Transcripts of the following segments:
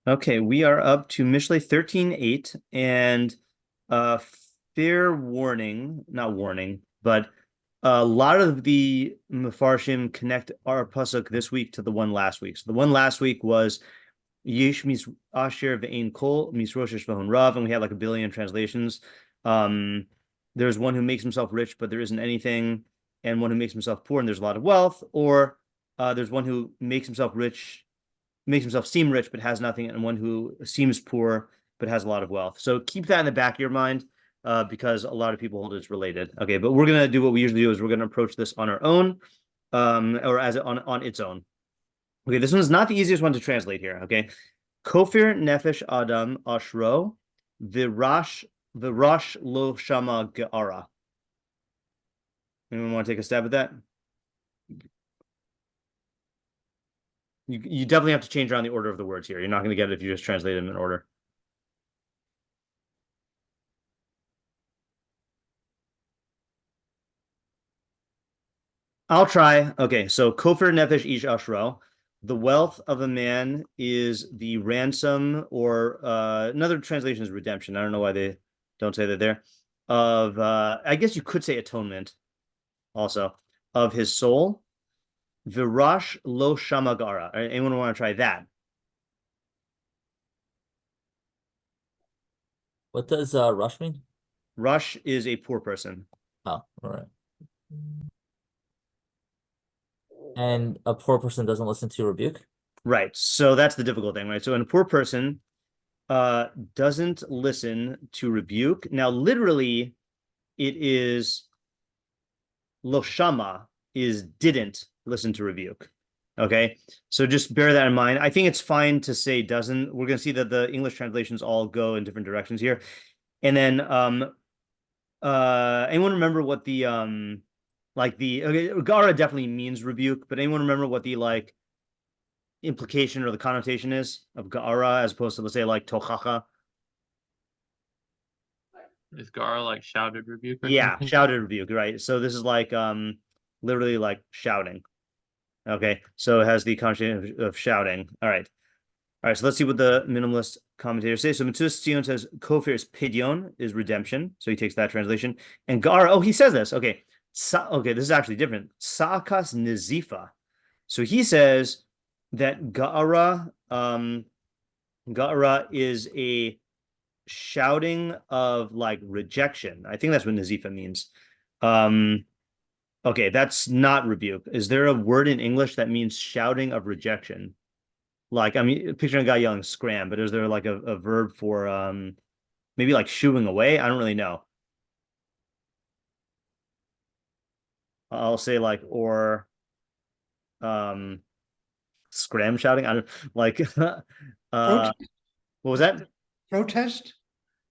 Okay, we are up to Mishlei 13:8, and uh fair warning, not warning, but a lot of the Mefarshim connect our pasuk this week to the one last week. So the one last week was Yesh mis Asher ve'ein kol mis Roshesh v'hon Rav, and we had like a billion translations. Um, there's one who makes himself rich, but there isn't anything, and one who makes himself poor, and there's a lot of wealth, or there's one who makes himself seem rich but has nothing, and one who seems poor but has a lot of wealth. So keep that in the back of your mind, because a lot of people hold it's related. Okay, but we're gonna do what we usually do is we're gonna approach this on our own, or as on its own. Okay, this one's not the easiest one to translate here. Okay, Kofir nefesh adam ashro virash lo shama ge'ara. Anyone want to take a stab at that? You definitely have to change around the order of the words here. You're not going to get it if you just translate them in order. I'll try. Okay, so Kofir Nefesh Ish Ashro. The wealth of a man is the ransom, or another translation is redemption. I don't know why they don't say that there. Of I guess you could say atonement also of his soul. Virash lo shamagara. Anyone want to try that? What does rush mean? Rush is a poor person. Oh, all right. And a poor person doesn't listen to rebuke? Right. So that's the difficult thing, right? So when a poor person doesn't listen to rebuke. Now, literally, it is lo shama is didn't listen to rebuke. Okay, so just bear that in mind. I think it's fine to say doesn't. We're going to see that the English translations all go in different directions here. And then anyone remember what the like the okay, gara definitely means rebuke, but anyone remember what the like implication or the connotation is of gara as opposed to, let's say, like tochacha? Is Gara like shouted rebuke or Yeah, something? shouted rebuke, right? So this is like literally like shouting. Okay, so it has the connotation of shouting. All right. All right, so let's see what the minimalist commentators say. So Matsudas ציון says Kofir is pidyon, is redemption. So he takes that translation. And Gara, oh, he says this. Okay. Okay, this is actually different. Sakas Nizifa. So he says that Gara is a shouting of like rejection. I think that's what Nazifa means. Okay, that's not rebuke. Is there a word in English that means shouting of rejection? Like, I mean, picturing a guy yelling scram, but is there like a verb for maybe like shooing away? I don't really know. I'll say like, or um scram shouting. I don't like what was that? Protest?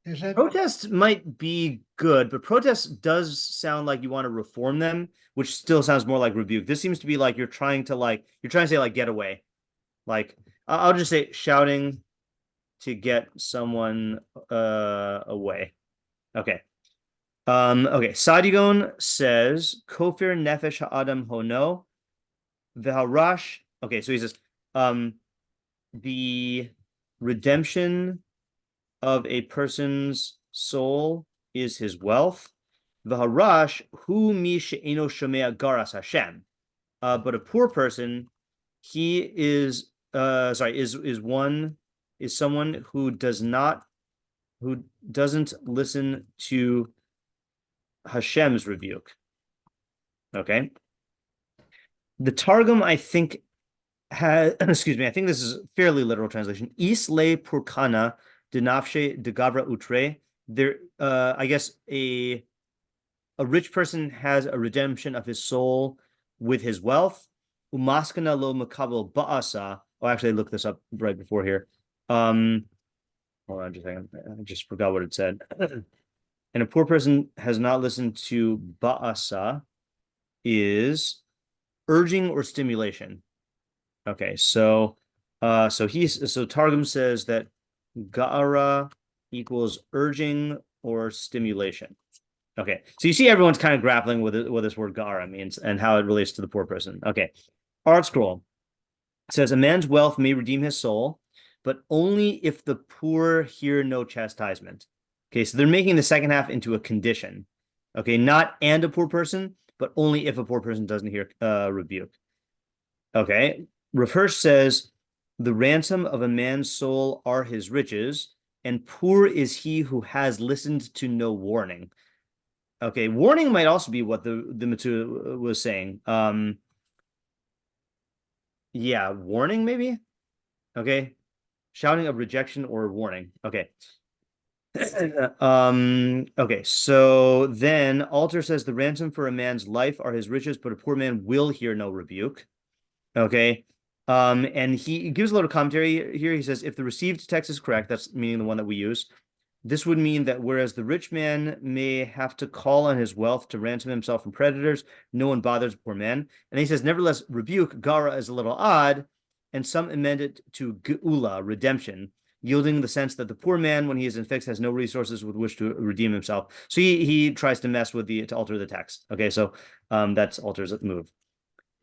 Is that Protest might be good, but protest does sound like you want to reform them, which still sounds more like rebuke. This seems to be like you're trying to say like get away. Like I'll just say shouting to get someone away. Okay. Okay. Sadigon says Kofir Nefesh Ha'adam Hono V'Harash. Okay, so he says the redemption of a person's soul is his wealth. V'harash hu mi she'eno shomea garas Hashem. But a poor person, he is someone who doesn't listen to Hashem's rebuke. Okay. The Targum, I think, has excuse me, I think this is fairly literal translation. Isle purkana denafshe de gavra utre. There, I guess a rich person has a redemption of his soul with his wealth. Umaskana lo makabel ba'asa. Oh, actually, I looked this up right before here. Hold on just a second. I just forgot what it said. And a poor person has not listened to ba'asa is urging or stimulation. Okay, so Targum says that Ga'ara equals urging or stimulation. Okay, so you see everyone's kind of grappling with what this word Ga'ara means and how it relates to the poor person. Okay, Art Scroll says a man's wealth may redeem his soul, but only if the poor hear no chastisement. Okay, so they're making the second half into a condition. Okay, not and a poor person, but only if a poor person doesn't hear rebuke. Okay, Rav Hirsch says, the ransom of a man's soul are his riches, and poor is he who has listened to no warning. Okay, warning might also be what the Matsuda was saying. Yeah, warning maybe. Okay, shouting of rejection or warning. Okay. Okay, so then Alter says the ransom for a man's life are his riches, but a poor man will hear no rebuke. Okay. And he gives a little commentary here. He says, if the received text is correct, that's meaning the one that we use, this would mean that whereas the rich man may have to call on his wealth to ransom himself from predators, no one bothers poor man. And he says, nevertheless, rebuke, gara, is a little odd, and some amend it to geula, redemption, yielding the sense that the poor man, when he is in fix, has no resources with which to redeem himself. So he tries to mess with to alter the text. Okay, so that's Alter's move.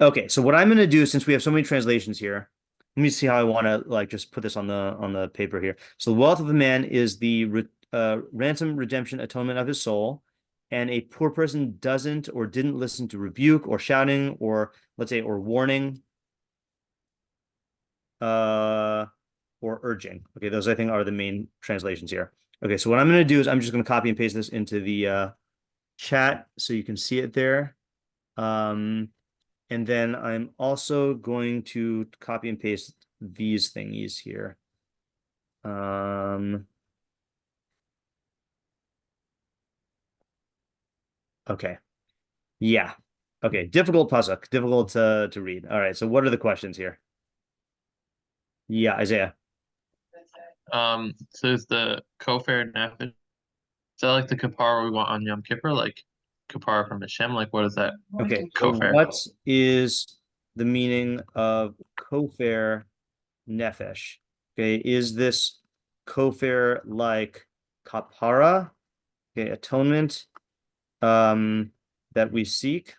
Okay, so what I'm going to do, since we have so many translations here, let me see how I want to like just put this on the paper here. So the wealth of a man is the ransom, redemption, atonement of his soul, and a poor person doesn't or didn't listen to rebuke or shouting or let's say or warning, or urging. Okay, those I think are the main translations here. Okay, so what I'm going to do is I'm just going to copy and paste this into the chat so you can see it there. And then I'm also going to copy and paste these thingies here. Okay. Yeah. Okay. Difficult pasuk. Difficult to read. All right. So what are the questions here? Yeah, Isaiah. So is the kofar nefesh, is that like the kapara we want on Yom Kippur, like kapara from Hashem? Like what is that? Okay. So Kofar. what is the meaning of kofar nefesh? Okay. Is this kofar like kapara? Okay. Atonement that we seek.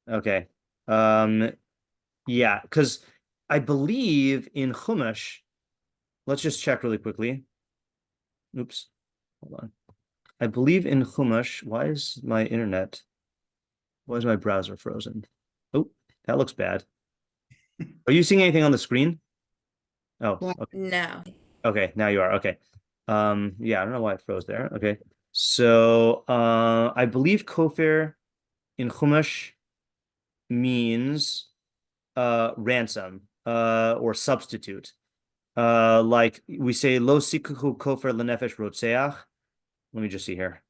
Okay. Yeah, because I believe in Chumash, let's just check really quickly. Oops, hold on. I believe in Chumash. Why is my browser frozen? Oh, that looks bad. Are you seeing anything on the screen? Oh, okay. No. Okay, now you are. Okay. Yeah, I don't know why it froze there. Okay. So, I believe kofar in Chumash means ransom or substitute. Like we say lo sikuhu kofar lenefesh rotseach. Let me just see here.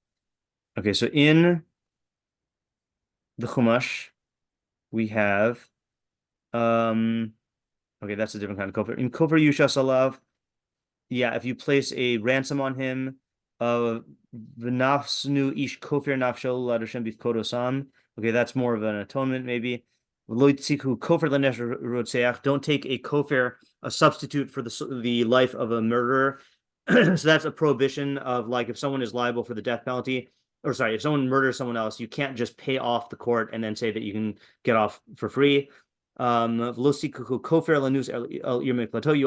Okay, so in the Chumash we have okay, that's a different kind of kofar. In kofar yushas alav, yeah, if you place a ransom on him, v'nafsnu ish kofar nafsho ladashem bifkodosam. Okay, that's more of an atonement, maybe. Don't take a kofar, a substitute for the life of a murderer. So that's a prohibition of like if someone is liable for the death penalty, or sorry, if someone murders someone else, you can't just pay off the court and then say that you can get off for free. You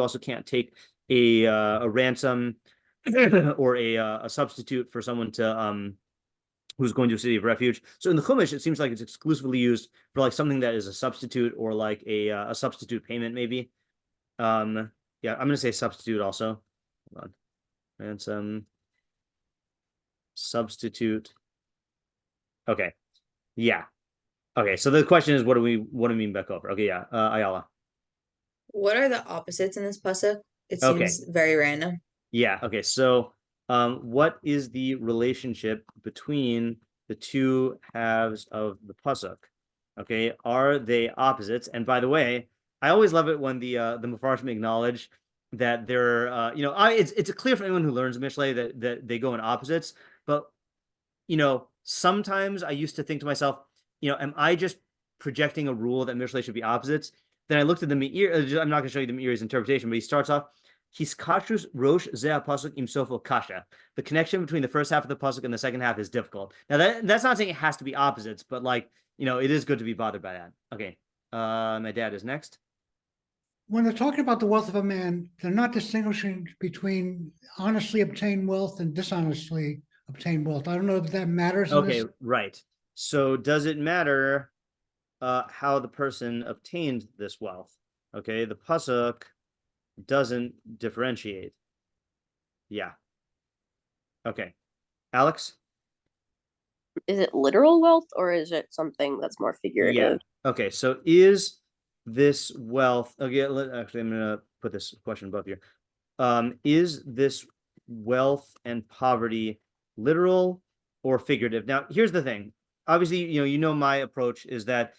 also can't take a ransom or a substitute for someone to who's going to a city of refuge. So in the Chumash, it seems like it's exclusively used for like something that is a substitute or like a substitute payment, maybe. Yeah, I'm gonna say substitute also. Hold on. Ransom, substitute. Okay. Yeah. Okay. So the question is, what do we mean by kofar? Okay. Yeah. Ayala. What are the opposites in this pasuk? It Okay. seems very random. Yeah. Okay. So, what is the relationship between the two halves of the pasuk? Okay, are they opposites? And by the way, I always love it when the Mefarshim acknowledge that they're it's clear for anyone who learns Mishlei that they go in opposites. But sometimes I used to think to myself, am I just projecting a rule that Mishlei should be opposites? Then I looked at the Meiri. I'm not going to show you the Meiri's interpretation, but he starts off. Hiskashrus rosh zeh pasuk im sofo kasha. The connection between the first half of the pasuk and the second half is difficult. Now that's not saying it has to be opposites, but like it is good to be bothered by that. Okay, my dad is next. when they're talking about the wealth of a man, they're not distinguishing between honestly obtained wealth and dishonestly obtained wealth. I don't know if that matters in Okay, this. right. So does it matter how the person obtained this wealth? Okay, the pasuk doesn't differentiate. Yeah. Okay. Alex? Is it literal wealth or is it something that's more figurative? Yeah. Okay, so is this wealth okay, actually I'm gonna put this question above here. Is this wealth and poverty literal or figurative? Now, here's the thing. Obviously, you know my approach is that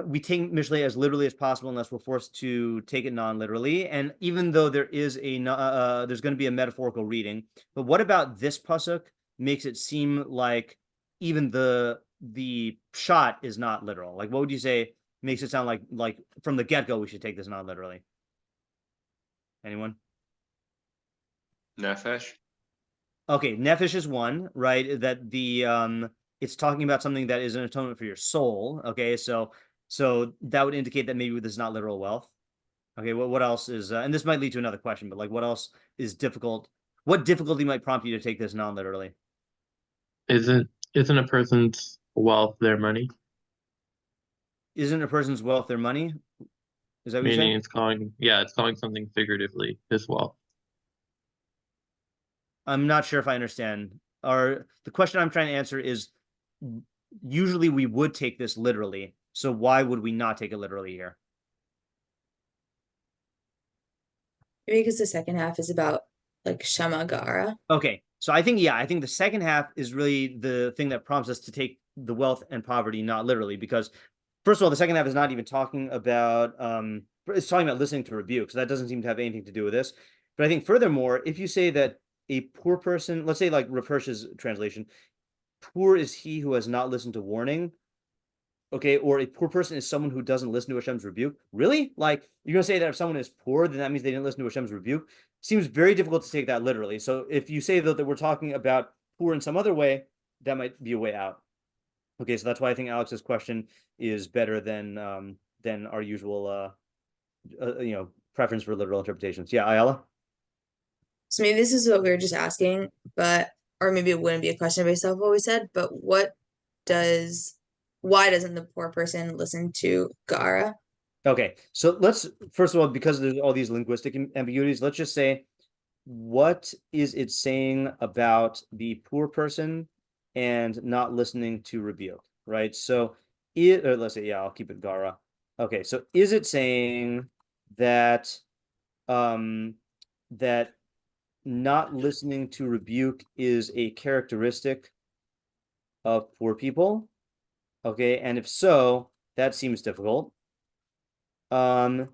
we take Mishlei as literally as possible unless we're forced to take it non-literally. And even though there is there's going to be a metaphorical reading, but what about this pasuk makes it seem like even the shot is not literal? Like, what would you say makes it sound like from the get-go we should take this non-literally? Anyone? Nefesh. Okay, nefesh is one, right? That it's talking about something that is an atonement for your soul. Okay, so that would indicate that maybe this is not literal wealth. Okay, what else is and this might lead to another question, but like what else is difficult? What difficulty might prompt you to take this non-literally? Isn't a person's wealth their money? Isn't a person's wealth their money? Is that what you're Meaning saying? it's calling something figuratively his wealth. I'm not sure if I understand. Or the question I'm trying to answer is usually we would take this literally. So why would we not take it literally here? Maybe because the second half is about like Shama Gara. Okay, so I think the second half is really the thing that prompts us to take the wealth and poverty not literally, because first of all, the second half is not even talking about it's talking about listening to rebuke, so that doesn't seem to have anything to do with this. But I think furthermore, if you say that a poor person, let's say like Rav Hirsch's translation, poor is he who has not listened to warning. Okay, or a poor person is someone who doesn't listen to Hashem's rebuke. Really? Like, you're gonna say that if someone is poor, then that means they didn't listen to Hashem's rebuke? Seems very difficult to take that literally. So if you say that we're talking about poor in some other way, that might be a way out. Okay, so that's why I think Alex's question is better than our usual preference for literal interpretations. Yeah, Ayala? So maybe this is what we were just asking, or maybe it wouldn't be a question based off what we said, but why doesn't the poor person listen to Gara? Okay, so let's first of all, because there's all these linguistic ambiguities, let's just say, what is it saying about the poor person and not listening to rebuke, right? So let's say, I'll keep it Gara. Okay, so is it saying that that not listening to rebuke is a characteristic of poor people? Okay, and if so, that seems difficult. Sorry,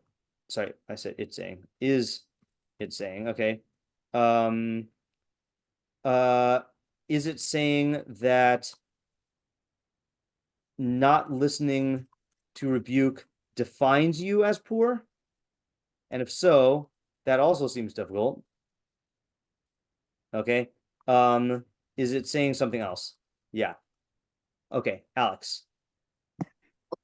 I said it's saying. Is it saying? Okay. Is it saying that not listening to rebuke defines you as poor? And if so, that also seems difficult. Okay. Is it saying something else? Yeah. Okay, Alex.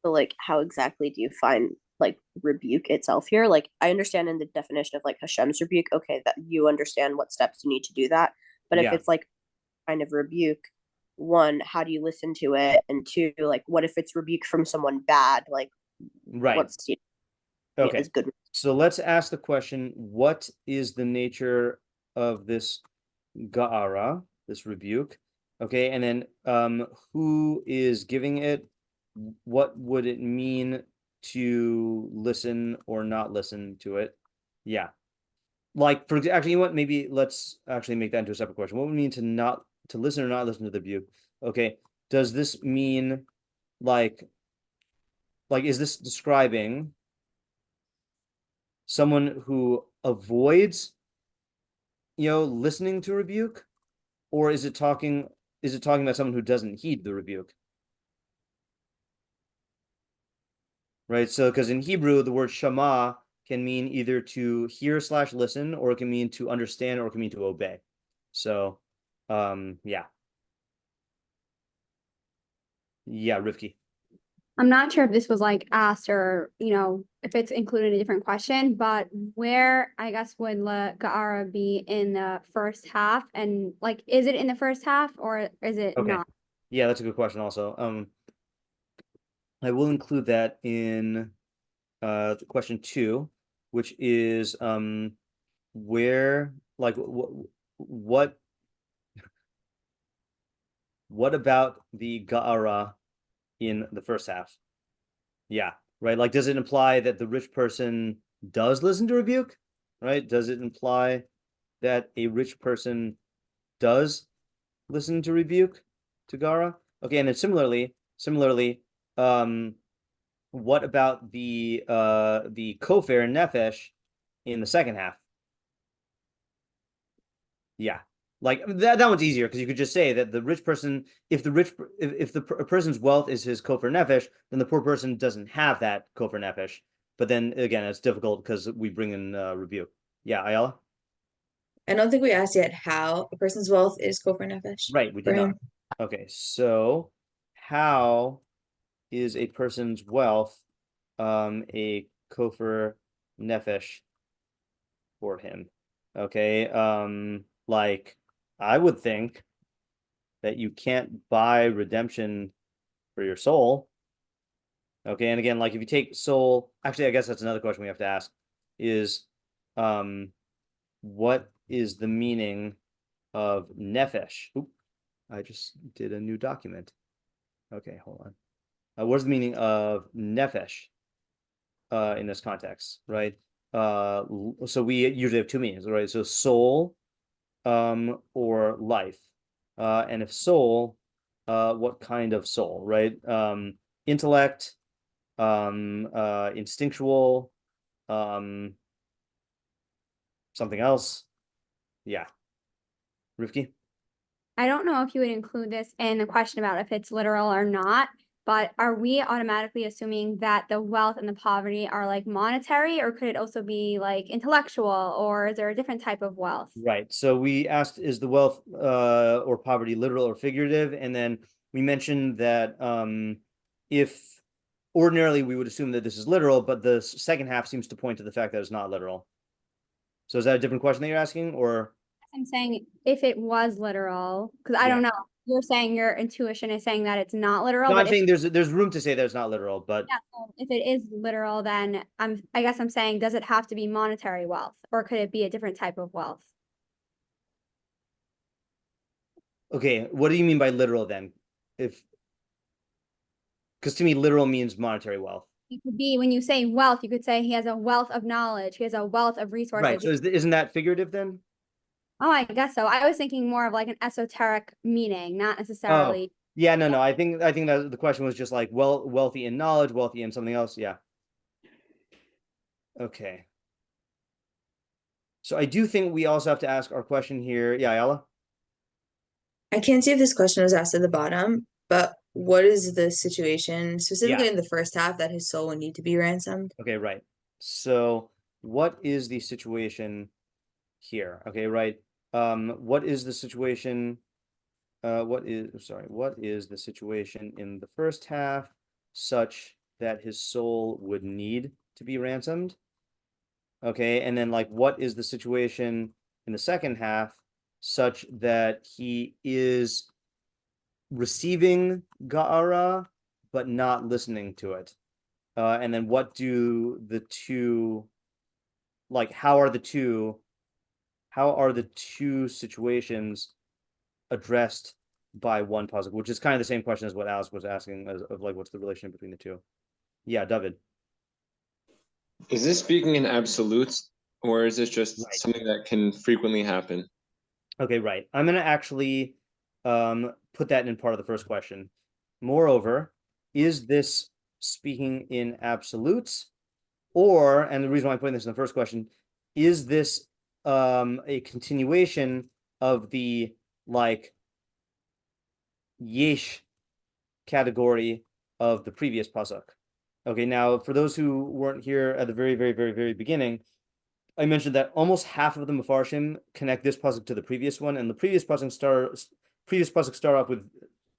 So, like, how exactly do you find like rebuke itself here? Like, I understand in the definition of like Hashem's rebuke, okay, that you understand what steps you need to do that. But if it's like kind of rebuke, one, how do you listen to it? And two, like, what if it's rebuke from someone bad? Like, right. What's okay. Is good. So let's ask the question: what is the nature of this Ga'ara, this rebuke? Okay, and then who is giving it? What would it mean to listen or not listen to it? Yeah. Like, for actually, you know what? Maybe let's actually make that into a separate question. What would it mean to listen or not listen to the rebuke? Okay. Does this mean like is this describing someone who avoids listening to rebuke, or is it talking about someone who doesn't heed the rebuke? Right, so because in Hebrew the word shama can mean either to hear / listen, or it can mean to understand, or it can mean to obey. So yeah, Rivki. I'm not sure if this was like asked or, if it's included in a different question, but where I guess would La Ga'ara be in the first half? And like, is it in the first half or is it Okay. not? Yeah, that's a good question also. I will include that in question 2, which is where like what about the Ga'ara in the first half? Yeah, right. Like, does it imply that the rich person does listen to rebuke? Right? Does it imply that a rich person does listen to rebuke to Gara? Okay, and then similarly, what about the kofar and nefesh in the second half? Yeah, like that one's easier because you could just say that the rich person, if the person's wealth is his kofar nefesh, then the poor person doesn't have that kofar nefesh. But then again, it's difficult because we bring in rebuke. Yeah, Ayala? I don't think we asked yet how a person's wealth is kofar nefesh Right, we for did not. him. Okay, so how is a person's wealth a kofar nefesh for him? Okay, like I would think that you can't buy redemption for your soul. Okay, and again, like if you take soul, actually, I guess that's another question we have to ask is what is the meaning of nefesh? Oop, I just did a new document. Okay, hold on. What's the meaning of nefesh in this context, right? So we usually have 2 meanings, right? So soul or life. And if soul, what kind of soul, right? Intellect, instinctual, something else. Yeah. Rivki? I don't know if you would include this in the question about if it's literal or not, but are we automatically assuming that the wealth and the poverty are like monetary, or could it also be like intellectual, or is there a different type of wealth? Right. So we asked, is the wealth or poverty literal or figurative? And then we mentioned that if ordinarily we would assume that this is literal, but the second half seems to point to the fact that it's not literal. So is that a different question that you're asking, or? I'm saying if it was literal, because I don't know. You're saying your intuition is saying that it's not literal. No, but I'm saying there's room to say that it's not literal, but yeah, so if it is literal, then I guess I'm saying, does it have to be monetary wealth, or could it be a different type of wealth? okay, what do you mean by literal then? Because to me, literal means monetary wealth. It could be when you say wealth, you could say he has a wealth of knowledge, he has a wealth of resources. Right. So isn't that figurative then? Oh, I guess so. I was thinking more of like an esoteric meaning, not necessarily. Yeah, no. I think that the question was just like, well, wealthy in knowledge, wealthy in something else. Yeah. Okay. So I do think we also have to ask our question here. Yeah, Ayala? I can't see if this question was asked at the bottom, but what is the situation specifically in the first half that his soul would need to be ransomed? Okay, right. So what is the situation here? Okay, right. What is the situation? What is the situation in the first half such that his soul would need to be ransomed? Okay, and then like what is the situation in the second half such that he is receiving Ga'ara but not listening to it? And then what do the two, like how are the two situations addressed by one pasuk, which is kind of the same question as what Alice was asking of like what's the relation between the two? Yeah, David. Is this speaking in absolutes, or is this just something that can frequently happen? Okay, right. I'm gonna actually put that in part of the first question. Moreover, is this speaking in absolutes, or, and the reason why I'm putting this in the first question, is this a continuation of the like yesh category of the previous pasuk? Okay, now for those who weren't here at the very, very, very, very beginning, I mentioned that almost half of the Mefarshim connect this pasuk to the previous one, and the previous pasuk start off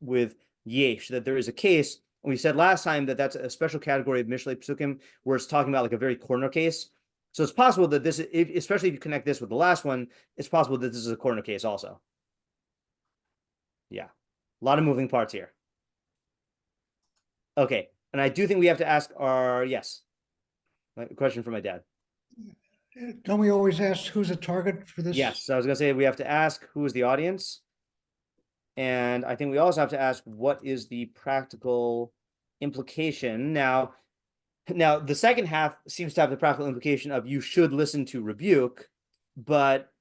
with yesh, that there is a case we said last time that that's a special category of Mishlei Psukim where it's talking about like a very corner case. So it's possible that this, especially if you connect this with the last one, it's possible that this is a corner case also. Yeah, a lot of moving parts here. Okay, and I do think we have to ask yes, question from my dad. Don't we always ask who's a target for this? Yes, so I was gonna say we have to ask who is the audience, and I think we also have to ask what is the practical implication. Now the second half seems to have the practical implication of you should listen to Rebuke, but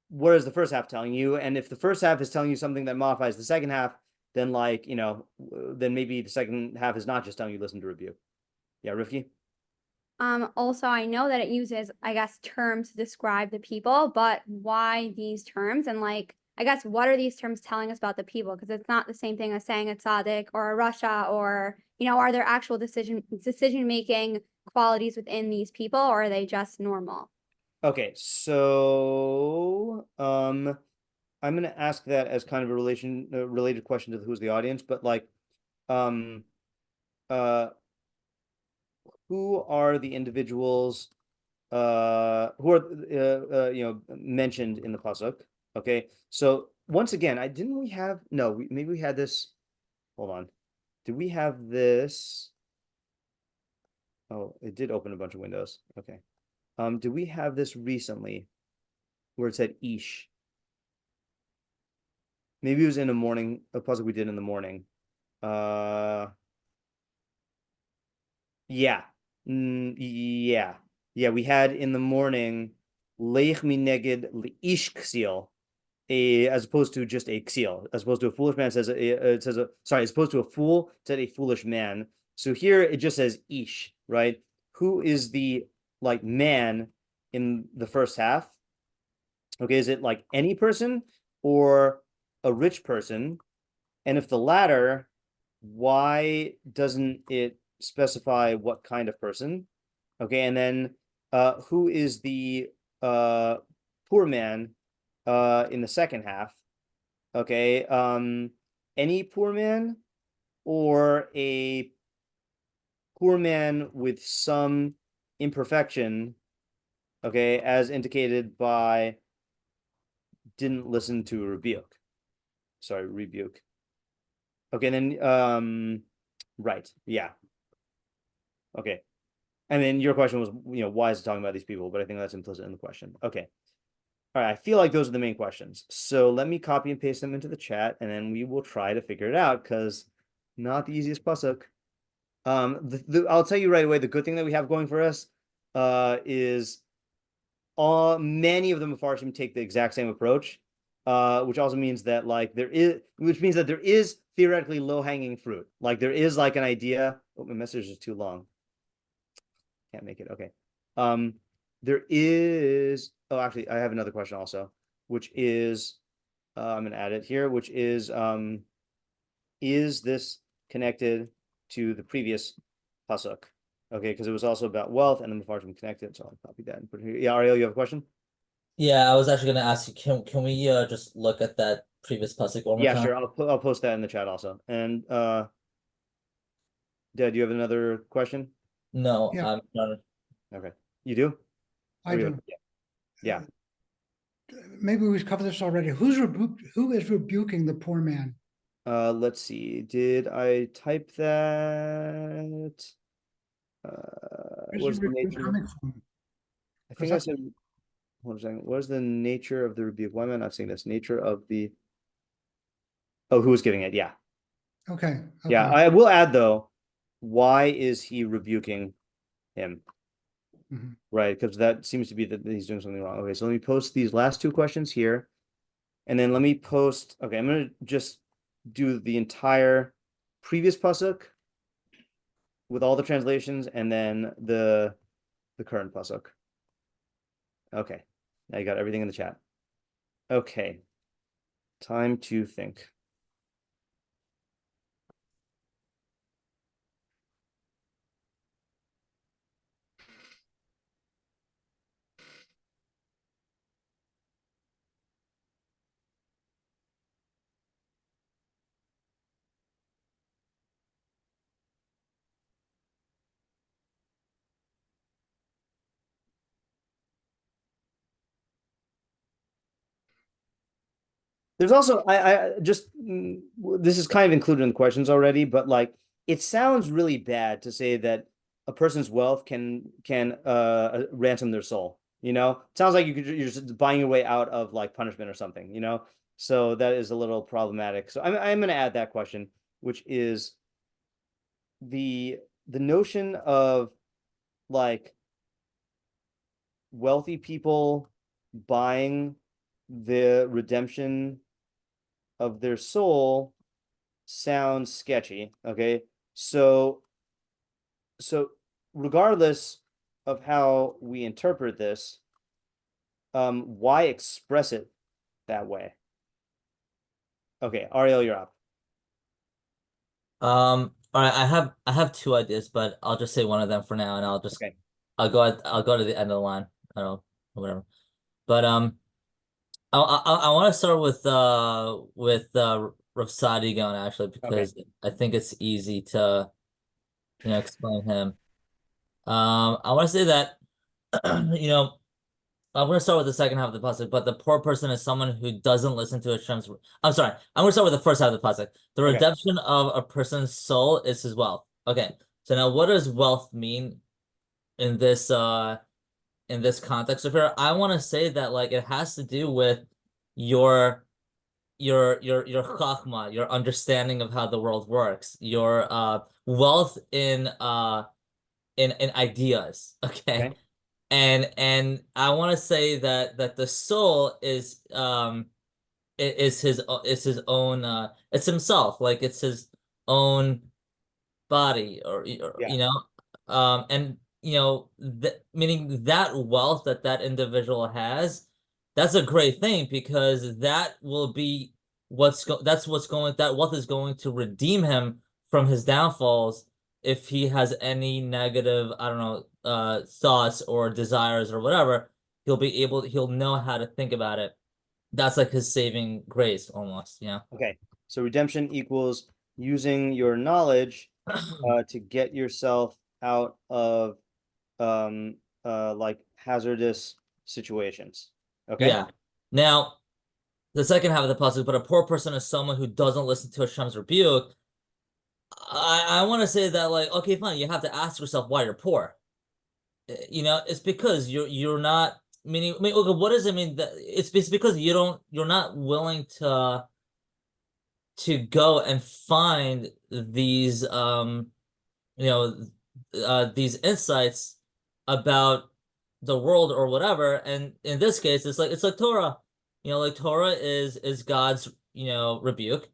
what is the first half telling you? And if the first half is telling you something that modifies the second half, then then maybe the second half is not just telling you listen to Rebuke. Yeah, Rifki? Also, I know that it uses, I guess, terms to describe the people, but why these terms? And like, I guess, what are these terms telling us about the people? Because it's not the same thing as saying a tzaddik or a rasha, or, are there actual decision-making qualities within these people, or are they just normal? Okay, so I'm going to ask that as kind of a related question to who's the audience, but like, who are the individuals who are mentioned in the pasuk? Okay, so once again, maybe we had this. Hold on, did we have this? Oh, it did open a bunch of windows. Okay, did we have this recently, where it said ish? Maybe it was in the morning, a pasuk we did in the morning. Yeah. Yeah, we had in the morning leich mineged leish ksil, as opposed to just a ksil, as opposed to a foolish man as opposed to a fool said a foolish man. So here it just says ish, right? Who is the man in the first half? Okay, is it like any person or a rich person? And if the latter, why doesn't it specify what kind of person? Okay, and then who is the poor man in the second half? Okay, any poor man or a poor man with some imperfection, okay, as indicated by didn't listen to Rebuke. Okay, then right, yeah. Okay. And then your question was, why is it talking about these people? But I think that's implicit in the question. Okay. All right. I feel like those are the main questions. So let me copy and paste them into the chat, and then we will try to figure it out, because not the easiest pasuk. I'll tell you right away, the good thing that we have going for us is many of the Mefarshim take the exact same approach, which also means that there is theoretically low-hanging fruit. Like there is like an idea. Oh, my message is too long. Can't make it. Okay. There is, actually, I have another question also, which is, I'm going to add it here, which is this connected to the previous pasuk? Okay, because it was also about wealth and the Mefarshim connected, so I'll copy that and put it here. Yeah, Ariel, you have a question? Yeah, I was actually going to ask you, can we just look at that previous pasuk one more Yeah, time? sure. I'll post that in the chat also. And Dad, do you have another question? No, Yeah. I'm not. Okay, you do? I do. Yeah. Maybe we've covered this already. Who is rebuking the poor man? Let's see. Did I type that? Where's What's the the rebuke nature? coming from? I think I said. Hold on a second. What is the nature of the rebuke? Why am I not seeing this? Nature of the. Oh, who is giving it? Yeah. Okay. Yeah. I will add though. Why is he rebuking him? Mhm. Right, because that seems to be that he's doing something wrong. Okay, so let me post these last two questions here, and then let me post. Okay, I'm gonna just do the entire previous pasuk with all the translations, and then the current pasuk. Okay, now you got everything in the chat. Okay, time to think. There's also I just this is kind of included in the questions already, but like it sounds really bad to say that a person's wealth can ransom their soul. You know, it sounds like you're just buying your way out of like punishment or something. You know, so that is a little problematic. So I'm going to add that question, which is the notion of like wealthy people buying the redemption of their soul sounds sketchy. Okay, so regardless of how we interpret this, why express it that way? Okay, Ariel, you're up. All right, I have two ideas, but I'll just say one of them for now, and Okay. I'll go to the end of the line. I don't know, whatever. But I want to start with Rav Sadi going actually, because I think it's easy to explain him. I want to say that I'm going to start with the second half of the pasuk, but the poor person is someone who doesn't listen to Hashem's. I'm sorry. I'm going to start with the first half of the pasuk. The redemption of a person's soul is his wealth. Okay. So now, what does wealth mean in this context of here? I want to say that like it has to do with your chachma, your understanding of how the world works, your wealth in ideas. Okay. And I want to say that the soul is his own it's himself, like it's his own body or and meaning that wealth that individual has, that's a great thing, because that will be that wealth is going to redeem him from his downfalls if he has any negative, I don't know, thoughts or desires or whatever. He'll know how to think about it. That's like his saving grace almost, Okay, so redemption equals using your knowledge to get yourself out of like hazardous situations. Okay. Yeah. Now, the second half of the pasuk, but a poor person is someone who doesn't listen to Hashem's rebuke. I want to say that, like, okay, fine, you have to ask yourself why you're poor. It's because you're not meaning. I mean, okay, what does it mean that it's because you're not willing to go and find these these insights about the world or whatever. And in this case, it's like Torah. Like Torah is God's rebuke,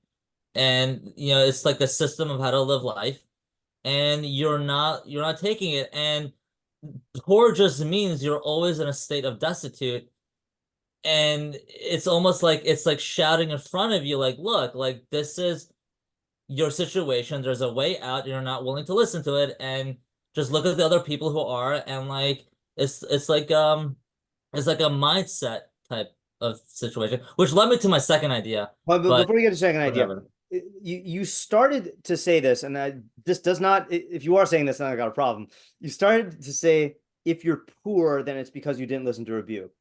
and it's like a system of how to live life, and you're not taking it. And poor just means you're always in a state of destitute, and it's almost like it's like shouting in front of you, like, look, like this is your situation, there's a way out, you're not willing to listen to it, and just look at the other people who are, and like it's like a mindset type of situation, which led me to my second idea. But before we get to second idea, whatever. You started to say this, and this does not, if you are saying this, then I got a problem. You started to say, if you're poor, then it's because you didn't listen to rebuke.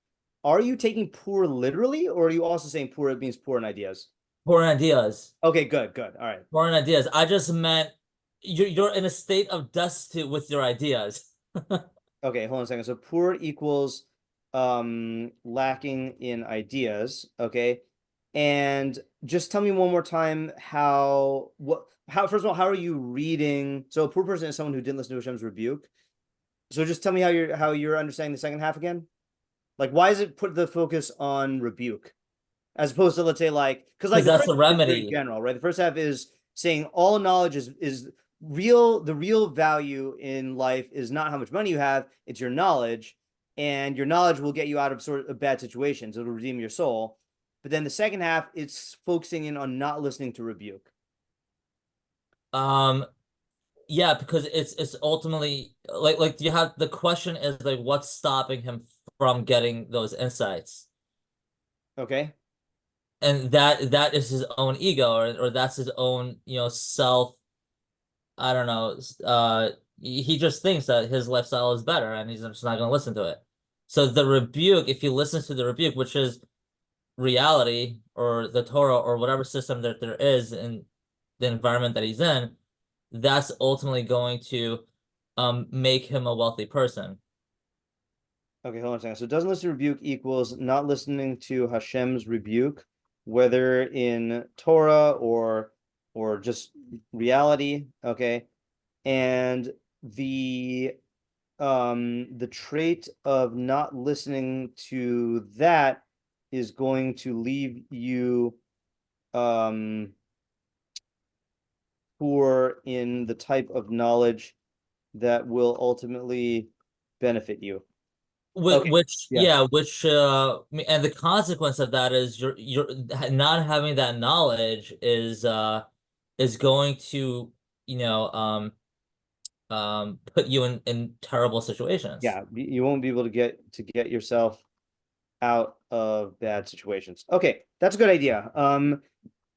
Are you taking poor literally, or are you also saying poor, it means poor in ideas? Poor in ideas. Okay, good. All right. Poor in ideas. I just meant you're in a state of destitute with your ideas. Okay, hold on a second. So poor equals lacking in ideas. Okay. And just tell me one more time how first of all, how are you reading? So a poor person is someone who didn't listen to Hashem's rebuke. So just tell me how you're understanding the second half again. Like, why is it put the focus on rebuke as opposed to, let's say, like, because like that's the remedy in general, right? The first half is saying all knowledge is real. The real value in life is not how much money you have; it's your knowledge, and your knowledge will get you out of sort of bad situations. It'll redeem your soul. But then the second half, it's focusing in on not listening to rebuke. Yeah, because it's ultimately like you have, the question is like, what's stopping him from getting those insights? Okay. And that is his own ego, or that's his own, self. I don't know. He just thinks that his lifestyle is better, and he's just not going to listen to it. So the rebuke, if he listens to the rebuke, which is reality or the Torah or whatever system that there is in the environment that he's in, that's ultimately going to make him a wealthy person. Okay, hold on a second. So doesn't listen to rebuke equals not listening to Hashem's rebuke, whether in Torah or just reality. Okay. And the trait of not listening to that is going to leave you poor in the type of knowledge that will ultimately benefit you. Okay. Which Yeah. and the consequence of that is you're not having that knowledge is going to, put you in terrible situations. Yeah, you won't be able to get yourself out of bad situations. Okay, that's a good idea.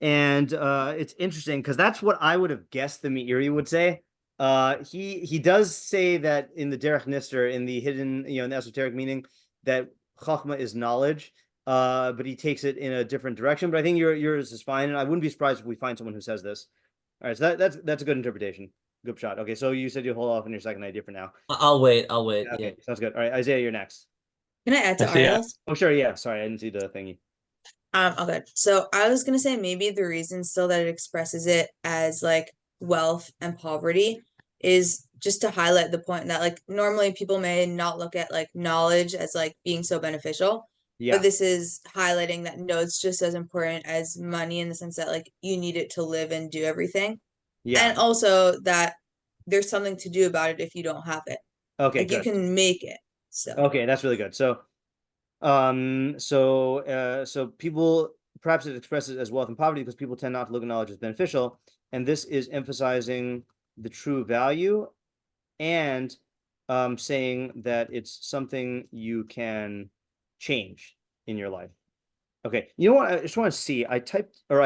And it's interesting because that's what I would have guessed the Meiri would say. He does say that in the Derech Nister, in the hidden, in the esoteric meaning, that Chachma is knowledge, but he takes it in a different direction. But I think yours is fine, and I wouldn't be surprised if we find someone who says this. All right, so that's a good interpretation. Good shot. Okay, so you said you'll hold off on your second idea for now. I'll wait. Yeah, okay, sounds good. All right, Isaiah, you're next. Can I add to Ariel's? Oh, sure, yeah. Sorry, I didn't see the thingy. Okay. So I was gonna say maybe the reason still that it expresses it as like wealth and poverty is just to highlight the point that like normally people may not look at like knowledge as like being so beneficial. Yeah. But this is highlighting that no, it's just as important as money in the sense that like you need it to live and do everything. Yeah. And also that there's something to do about it if you don't have it. Okay, like good. you can make it. So okay, that's really good. So so people, perhaps it expresses as wealth and poverty because people tend not to look at knowledge as beneficial, and this is emphasizing the true value and saying that it's something you can change in your life. Okay, you know what? I just want to see. I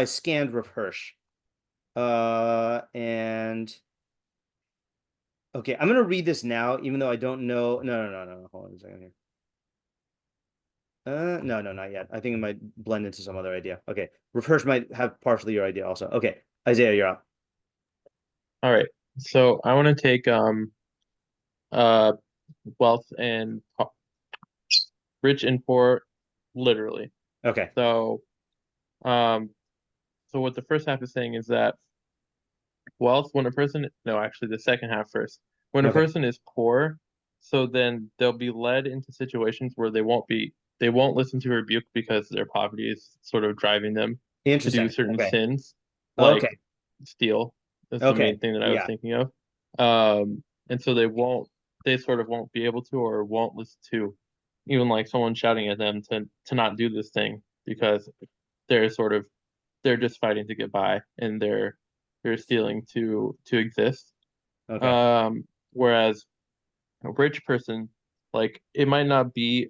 scanned Hirsch, and okay, I'm gonna read this now, even though I don't know. No. Hold on a second here. No, not yet. I think it might blend into some other idea. Okay, Hirsch might have partially your idea also. Okay, Isaiah, you're up. All right. So I want to take wealth and rich and poor literally. Okay. So so what the first half is saying is that wealth, when a person, no, actually the second half first. When a person is poor, so then they'll be led into situations where they won't listen to rebuke because their poverty is sort of driving them to do certain sins, like steal. That's the main thing that I was thinking of. And so they sort of won't be able to or won't listen to even like someone shouting at them to not do this thing because they're just fighting to get by and they're stealing to exist. Whereas a rich person, like it might not be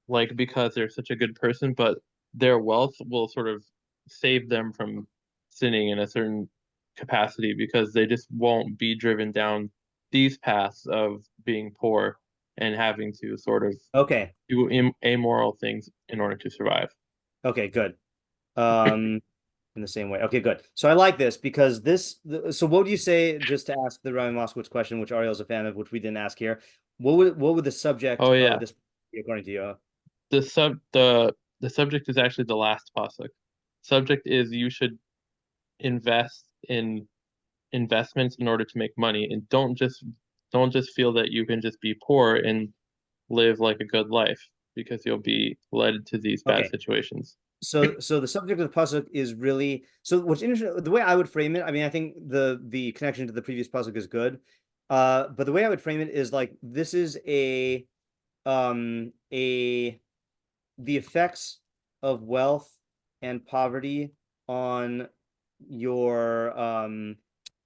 like because they're such a good person, but their wealth will sort of save them from sinning in a certain capacity because they just won't be driven down these paths of being poor and having to sort of do amoral things in order to survive. Okay, good. In the same way. Okay, good. So I like this because so what would you say, just to ask the Ryan Moskowitz question, which Ariel's a fan of, which we didn't ask here, what would the subject of this be according to you? The subject is actually the last pasuk. Subject is you should invest in investments in order to make money and don't just feel that you can just be poor and live like a good life because you'll be led to these bad situations. So the subject of the pasuk is really, so what's interesting, the way I would frame it, I mean, I think the connection to the previous pasuk is good. But the way I would frame it is like this is the effects of wealth and poverty on your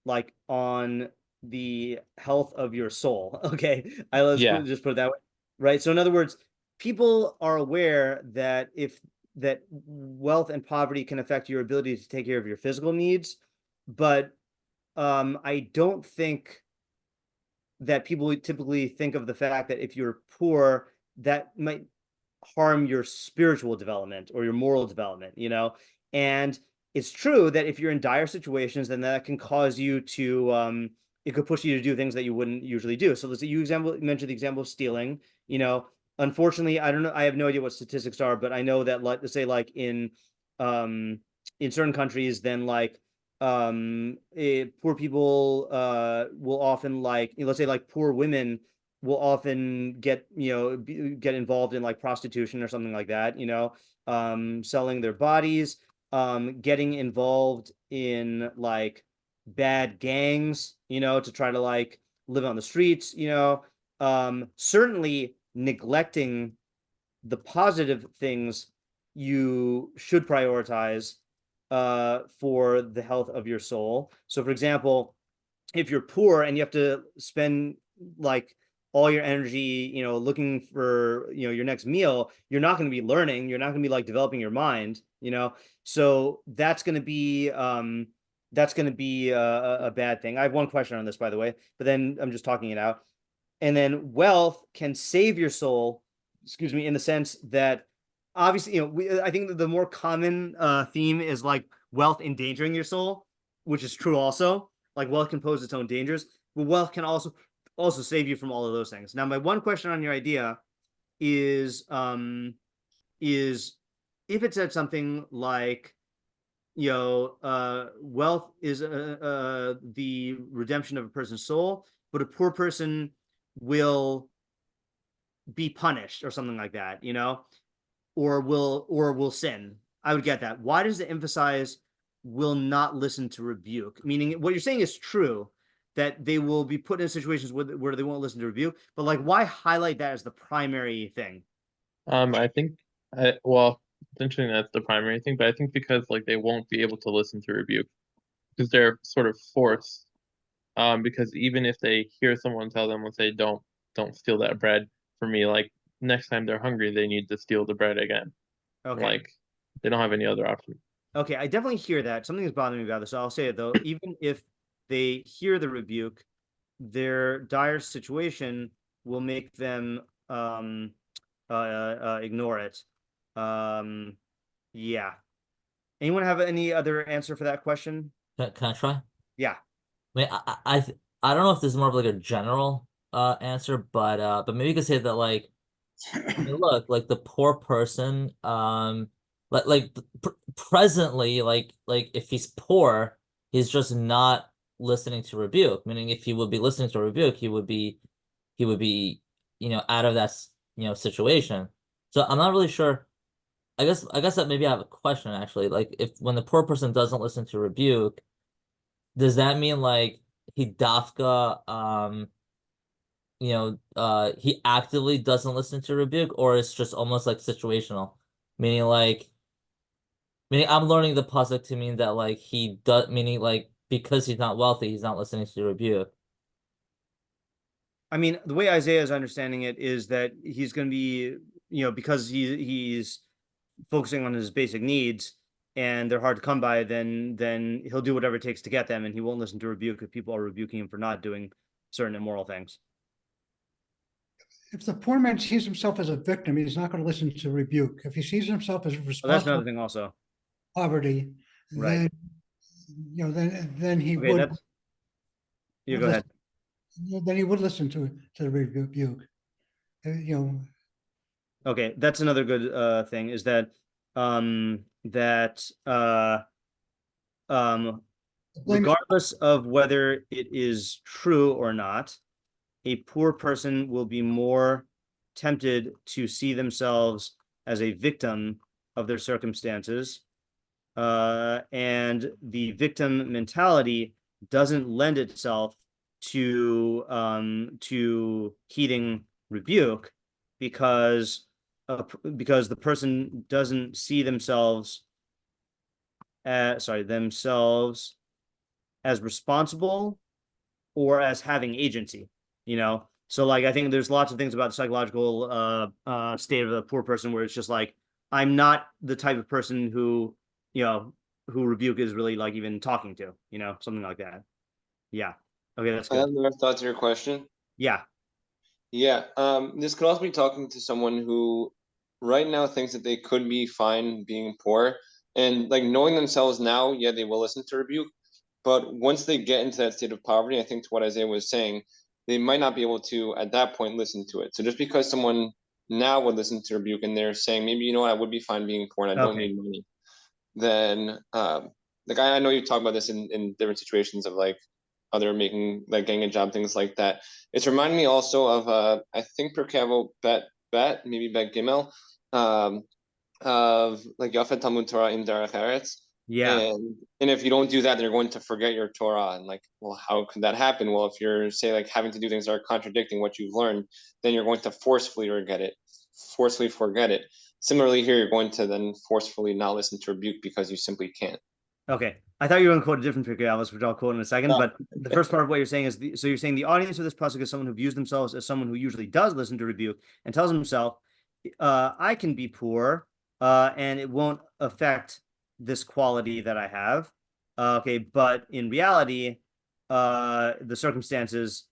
like on the health of your soul. Okay. Let's just put it that way. Right. So in other words, people are aware that that wealth and poverty can affect your ability to take care of your physical needs, but I don't think that people typically think of the fact that if you're poor, that might harm your spiritual development or your moral development, and it's true that if you're in dire situations, then that can cause you to it could push you to do things that you wouldn't usually do. So you mentioned the example of stealing. Unfortunately, I don't know. I have no idea what statistics are, but I know that, like, let's say, like in certain countries, then like poor people will often, like, let's say, like poor women will often get involved in like prostitution or something like that. Selling their bodies, getting involved in like bad gangs, to try to like live on the streets, certainly neglecting the positive things you should prioritize for the health of your soul. So for example, if you're poor and you have to spend like all your energy, looking for, your next meal, you're not going to be learning, you're not going to be like developing your mind, so that's going to be a bad thing. I have one question on this, by the way, but then I'm just talking it out. And then wealth can save your soul, in the sense that obviously, I think that the more common theme is like wealth endangering your soul, which is true also. Like wealth can pose its own dangers, but wealth can also save you from all of those things. Now, my one question on your idea is if it said something like, wealth is the redemption of a person's soul, but a poor person will be punished or something like that, or will sin. I would get that. Why does it emphasize will not listen to rebuke? Meaning what you're saying is true, that they will be put in situations where they won't listen to rebuke, but like, why highlight that as the primary thing? I think, well, it's interesting that's the primary thing, but I think because like they won't be able to listen to rebuke because they're sort of forced. Because even if they hear someone tell them, let's say, don't steal that bread for me, like next time they're hungry, they need to steal the bread again. Okay. Like they don't have any other option. Okay, I definitely hear that. Something is bothering me about this. So I'll say it though. Even if they hear the rebuke, their dire situation will make them ignore it. Yeah. Anyone have any other answer for that question? Can I try? Yeah. I mean, I don't know if this is more of like a general answer, but maybe you could say that like, I mean, look, like the poor person, presently, like if he's poor, he's just not listening to rebuke. Meaning, if he would be listening to rebuke, he would be, out of that situation. So I'm not really sure. I guess that maybe I have a question actually. Like, if when the poor person doesn't listen to rebuke, does that mean like he dafka he actively doesn't listen to rebuke, or it's just almost like situational, meaning I'm learning the pasuk to mean that like he does, meaning like because he's not wealthy, he's not listening to rebuke. I mean, the way Isaiah is understanding it is that he's going to be, because he's focusing on his basic needs and they're hard to come by, then he'll do whatever it takes to get them, and he won't listen to rebuke if people are rebuking him for not doing certain immoral things. If the poor man sees himself as a victim, he's not going to listen to rebuke. If he sees himself as Well, that's responsible another thing also. for poverty, Right. then he Okay, would. You go ahead. Then he would listen to the rebuke. Okay, that's another good thing, is that regardless of whether it is true or not, a poor person will be more tempted to see themselves as a victim of their circumstances, and the victim mentality doesn't lend itself to heeding rebuke, because the person doesn't see themselves as responsible or as having agency, so like I think there's lots of things about the psychological state of the poor person where it's just like, I'm not the type of person who rebuke is really like even talking to, something like that. Yeah. Okay, that's I good. have another thought to your question. Yeah. Yeah. This could also be talking to someone who right now thinks that they could be fine being poor, and like knowing themselves now, yeah, they will listen to rebuke, but once they get into that state of poverty, I think to what Isaiah was saying, they might not be able to at that point listen to it. So just because someone now would listen to rebuke and they're saying maybe, you know what, I would be fine being poor and I don't need money, then like I know you talk about this in different situations of like other making like getting a job, things like that. It's reminding me also of I think Pirkei Avot bet maybe bet Gimel of like Yafet Talmud Torah in Derech Eretz. Yeah. And if you don't do that, they're going to forget your Torah. And like, well, how could that happen? Well, if you're say like having to do things that are contradicting what you've learned, then you're going to forcefully forget it. Similarly, here you're going to then forcefully not listen to rebuke because you simply can't. Okay, I thought you were going to quote a different Pirkei Avos, which I'll quote in a second. But the first part of what you're saying is, so you're saying the audience of this pasuk is someone who views themselves as someone who usually does listen to rebuke and tells himself, I can be poor, and it won't affect this quality that I have. Okay, but in reality, the circumstances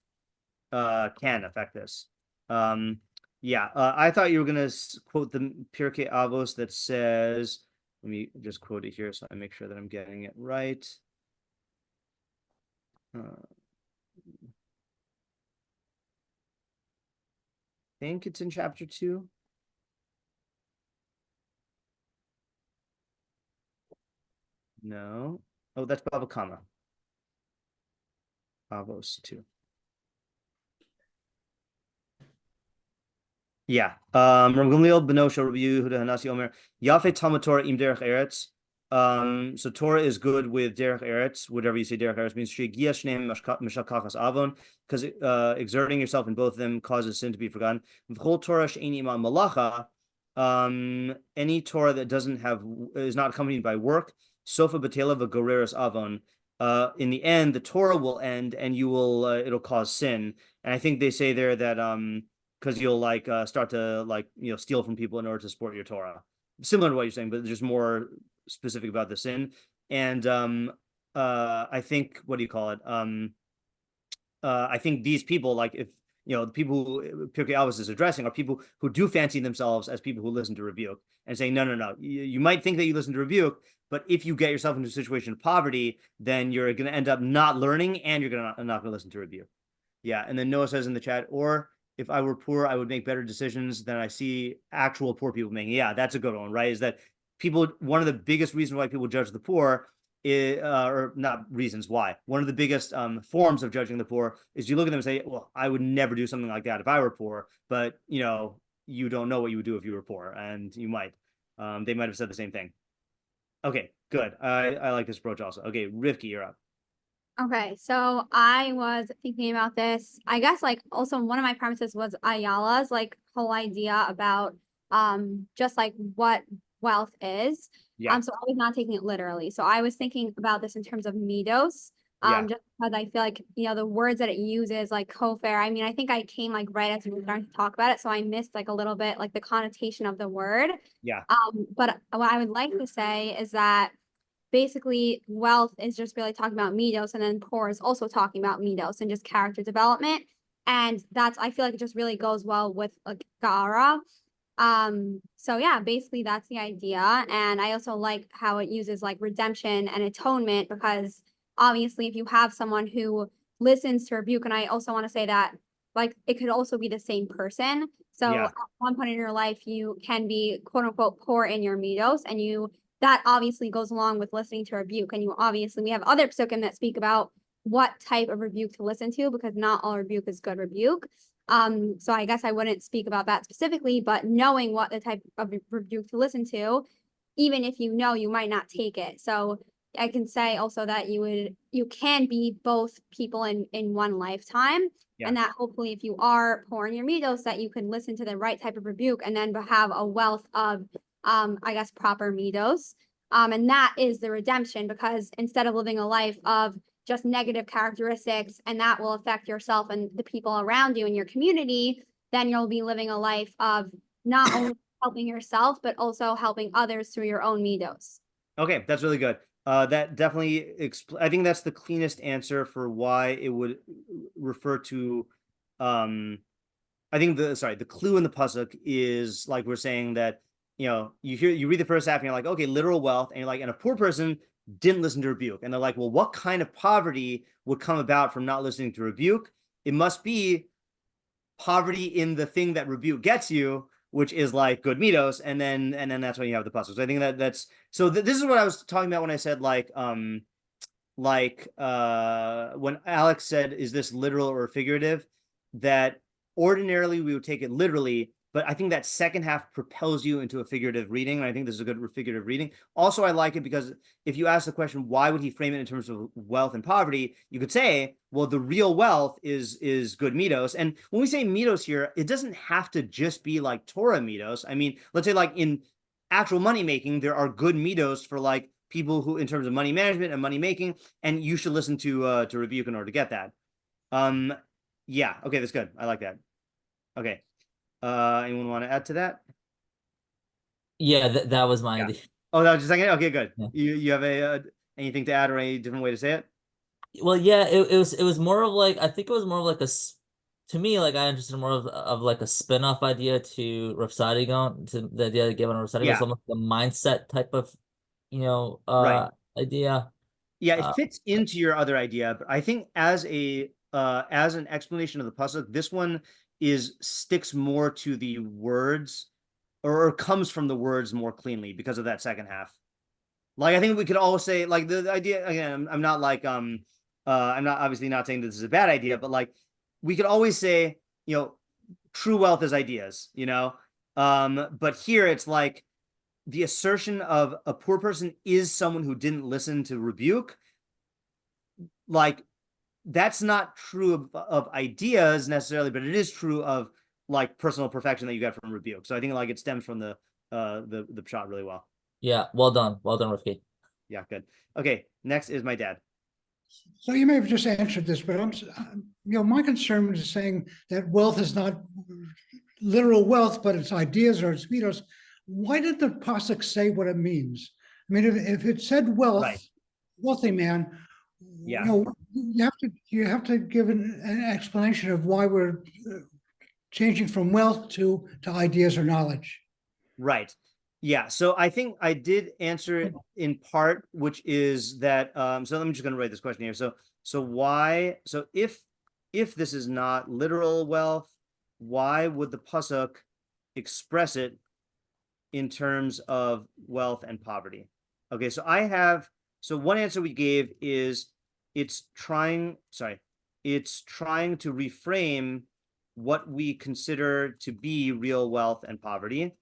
can affect this. I thought you were going to quote the Pirkei Avos that says, let me just quote it here so I make sure that I'm getting it right. I think it's in chapter 2. No. Oh, that's Bava Kama. Avos 2. Yeah. Rav Gamliel Benosha Rabbi Yehuda Hanasi Omer Yafe Talmud Torah im derech eretz. So Torah is good with derech eretz. Whatever you say derech eretz means shegia shneim mishakachas avon, because exerting yourself in both of them causes sin to be forgotten. V'chol Torah she'eni ima malacha. Any Torah that is not accompanied by work. Sofa betela v'goreres avon. In the end, the Torah will end, and you will it'll cause sin. And I think they say there that because you'll like start to like steal from people in order to support your Torah. Similar to what you're saying, but just more specific about the sin. And I think what do you call it? I think these people, like if the people who Pirkei Avos is addressing are people who do fancy themselves as people who listen to rebuke and saying, no. You might think that you listen to rebuke, but if you get yourself into a situation of poverty, then you're going to end up not learning and you're not going to listen to rebuke. Yeah. And then Noah says in the chat, or if I were poor, I would make better decisions than I see actual poor people making. Yeah, that's a good one, right? Is that one of the biggest reasons why people judge the poor is, or not reasons why, one of the biggest forms of judging the poor is you look at them and say, well, I would never do something like that if I were poor, but you don't know what you would do if you were poor, and you might. They might have said the same thing. Okay, good. I like this approach also. Okay, Rivki, you're up. Okay, so I was thinking about this. I guess like also one of my premises was Ayala's like whole idea about just like what wealth is. Yeah. So I was not taking it literally. So I was thinking about this in terms of midos. Just because I feel like the words that it uses, like kofer. I mean, I think I came like right as we were starting to talk about it, so I missed like a little bit like the connotation of the word. Yeah. But what I would like to say is that basically wealth is just really talking about midos, and then poor is also talking about midos and just character development. And I feel like it just really goes well with like Gara. So yeah, basically that's the idea. And I also like how it uses like redemption and atonement, because obviously if you have someone who listens to rebuke, and I also want to say that like it could also be the same person. So at one point in your life, you can be quote unquote poor in your midos, and that obviously goes along with listening to rebuke. And we have other pasukim that speak about what type of rebuke to listen to, because not all rebuke is good rebuke. So I guess I wouldn't speak about that specifically, but knowing what the type of rebuke to listen to, even if you might not take it. So I can say also that you can be both people in one lifetime. Yeah. And that hopefully if you are poor in your midos, that you can listen to the right type of rebuke and then have a wealth of I guess proper midos. And that is the redemption, because instead of living a life of just negative characteristics, and that will affect yourself and the people around you in your community, then you'll be living a life of not only helping yourself, but also helping others through your own midos. Okay, that's really good. That definitely I think that's the cleanest answer for why it would refer to I think the clue in the pasuk is like we're saying that, you read the first half and you're like, okay, literal wealth, and you're like, and a poor person didn't listen to rebuke, and they're like, well, what kind of poverty would come about from not listening to rebuke? It must be poverty in the thing that rebuke gets you, which is like good midos, and then that's when you have the pasuk. So I think that's this is what I was talking about when I said when Alex said, is this literal or figurative? That ordinarily we would take it literally, but I think that second half propels you into a figurative reading, and I think this is a good figurative reading. Also, I like it because if you ask the question, why would he frame it in terms of wealth and poverty, you could say, well, the real wealth is good midos. And when we say midos here, it doesn't have to just be like Torah midos. I mean, let's say like in actual money making, there are good midos for like people who, in terms of money management and money making, and you should listen to Rebuke in order to get that. Yeah, okay, that's good. I like that. Okay. Anyone want to add to that? Yeah, that was my idea. Oh, that was just a second. Okay, good. Yeah. You have anything to add or any different way to say it? Well, yeah, it was more of like, I think it was more of like to me, like I understood more of like a spin-off idea to Rav Sadigon, to the idea that given Rav Sadigon, Yeah. almost a mindset type of, Right. idea. Yeah, it fits into your other idea, but I think as an explanation of the pasuk, this one sticks more to the words, or comes from the words more cleanly because of that second half. Like I think we could all say, like, the idea again, I'm not like I'm not obviously not saying this is a bad idea, but like we could always say, true wealth is ideas, but here it's like the assertion of a poor person is someone who didn't listen to rebuke. Like that's not true of ideas necessarily, but it is true of like personal perfection that you get from rebuke. So I think like it stems from the pshat really well. Yeah, well done, Rifki. Yeah, good. Okay, next is my dad. So you may have just answered this, but my concern is saying that wealth is not literal wealth, but it's ideas or it's mitos. Why did the pasuk say what it means? I mean, if it said wealth, Right. Wealthy man, Yeah. you have to give an explanation of why we're changing from wealth to ideas or knowledge. Right. Yeah, so I think I did answer it in part, which is that so I'm just going to write this question here. So why, so if this is not literal wealth, why would the pasuk express it in terms of wealth and poverty? Okay, so one answer we gave is it's trying to reframe what we consider to be real wealth and poverty.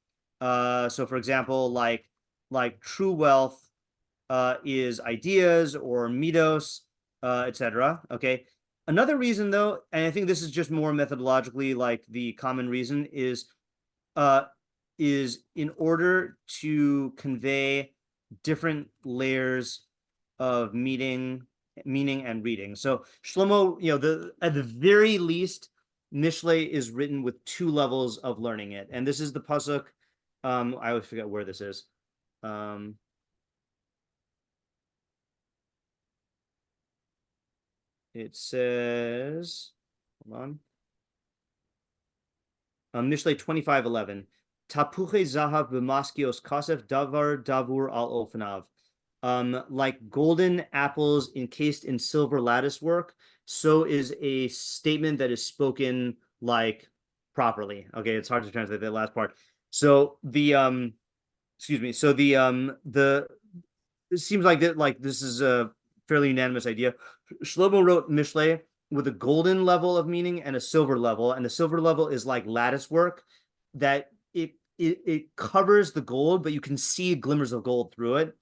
So for example, like true wealth is ideas or mitos, etc. Okay. Another reason though, and I think this is just more methodologically like the common reason is in order to convey different layers of meaning and reading. So Shlomo, at the very least, Mishlei is written with 2 levels of learning it, and this is the pasuk. I always forget where this is. It says, hold on. Mishlei 25:11. Tapuche zahav b'maskios kasef davar davur al ofanav. Like golden apples encased in silver lattice work, so is a statement that is spoken like properly. Okay, it's hard to translate that last part. So it seems like this is a fairly unanimous idea. Shlomo wrote Mishlei with a golden level of meaning and a silver level, and the silver level is like lattice work that it covers the gold, but you can see glimmers of gold through it.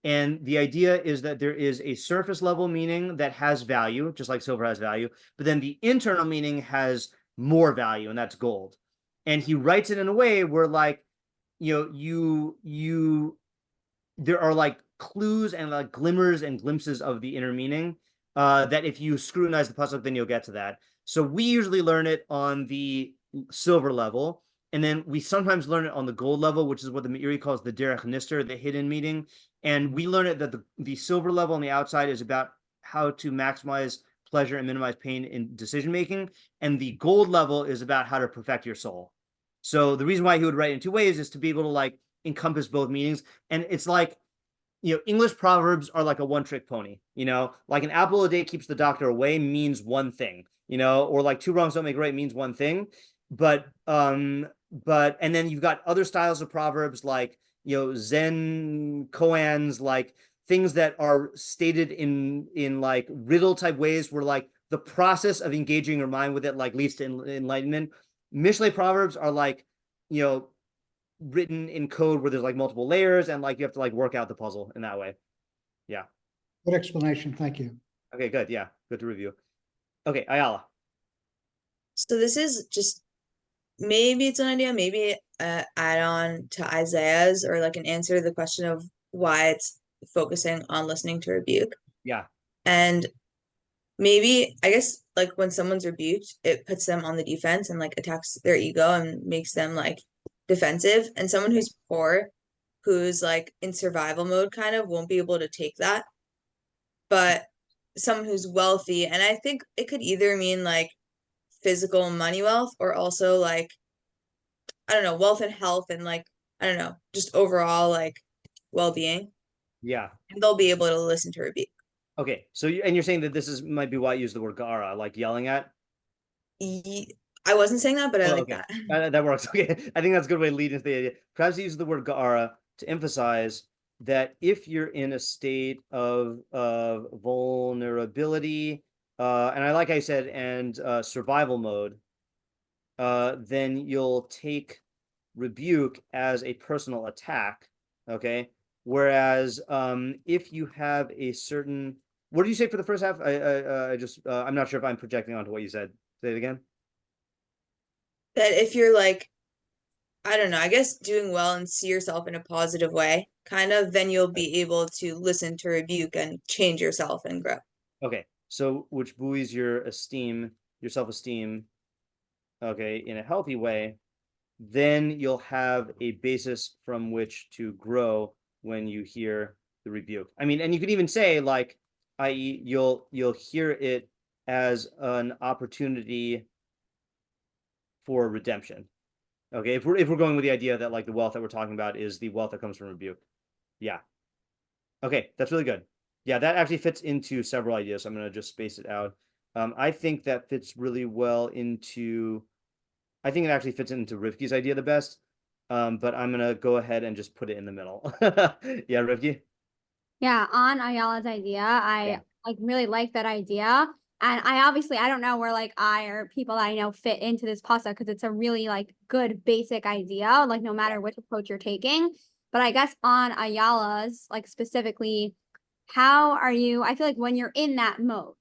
And the idea is that there is a surface level meaning that has value, just like silver has value, but then the internal meaning has more value, and that's gold. And he writes it in a way where like, there are like clues and like glimmers and glimpses of the inner meaning that if you scrutinize the pasuk, then you'll get to that. So we usually learn it on the silver level, and then we sometimes learn it on the gold level, which is what the Meiri calls the derech nister, the hidden meaning. And we learn it that the silver level on the outside is about how to maximize pleasure and minimize pain in decision making. And the gold level is about how to perfect your soul. So the reason why he would write in two ways is to be able to like encompass both meanings. And it's like, English proverbs are like a one-trick pony, like an apple a day keeps the doctor away means one thing, or like two wrongs don't make a right means one thing. But and then you've got other styles of proverbs like, Zen koans, like things that are stated in like riddle type ways where like the process of engaging your mind with it like leads to enlightenment. Mishlei proverbs are like, written in code where there's like multiple layers and like you have to like work out the puzzle in that way. Yeah. Good explanation. Thank you. Okay, good. Yeah, good to review. Okay, Ayala. So this is just maybe it's an idea, maybe add on to Isaiah's or like an answer to the question of why it's focusing on listening to rebuke. Yeah. And maybe I guess like when someone's rebuked, it puts them on the defense and like attacks their ego and makes them like defensive, and someone who's poor, who's like in survival mode kind of won't be able to take that. But someone who's wealthy, and I think it could either mean like physical money wealth or also like, I don't know, wealth and health and like, I don't know, just overall like well-being. Yeah. And they'll be able to listen to rebuke. Okay, so you're saying that this might be why I use the word gara, like yelling at? I wasn't saying that, but I like okay. that. That works. Okay, I think that's a good way to lead into the idea. Perhaps use the word gara to emphasize that if you're in a state of vulnerability, and I like I said, and survival mode, then you'll take rebuke as a personal attack. Okay, whereas if you have a certain, what did you say for the first half? I'm not sure if I'm projecting onto what you said. Say it again. That if you're like, I don't know, I guess doing well and see yourself in a positive way, kind of, then you'll be able to listen to rebuke and change yourself and grow. Okay, so which buoys your self-esteem, okay, in a healthy way, then you'll have a basis from which to grow when you hear the rebuke. I mean, and you could even say like, i.e., you'll hear it as an opportunity for redemption. Okay, if we're going with the idea that like the wealth that we're talking about is the wealth that comes from rebuke. Yeah. Okay, that's really good. Yeah, that actually fits into several ideas. So I'm going to just space it out. I think that fits really well into, I think it actually fits into Rivki's idea the best. But I'm going to go ahead and just put it in the middle. Yeah, Rivki? Yeah, on Ayala's idea, I like really like that idea. And I don't know where like I or people that I know fit into this pasuk because it's a really like good basic idea, like no matter which approach you're taking. But I guess on Ayala's, like specifically, how are you? I feel like when you're in that mode,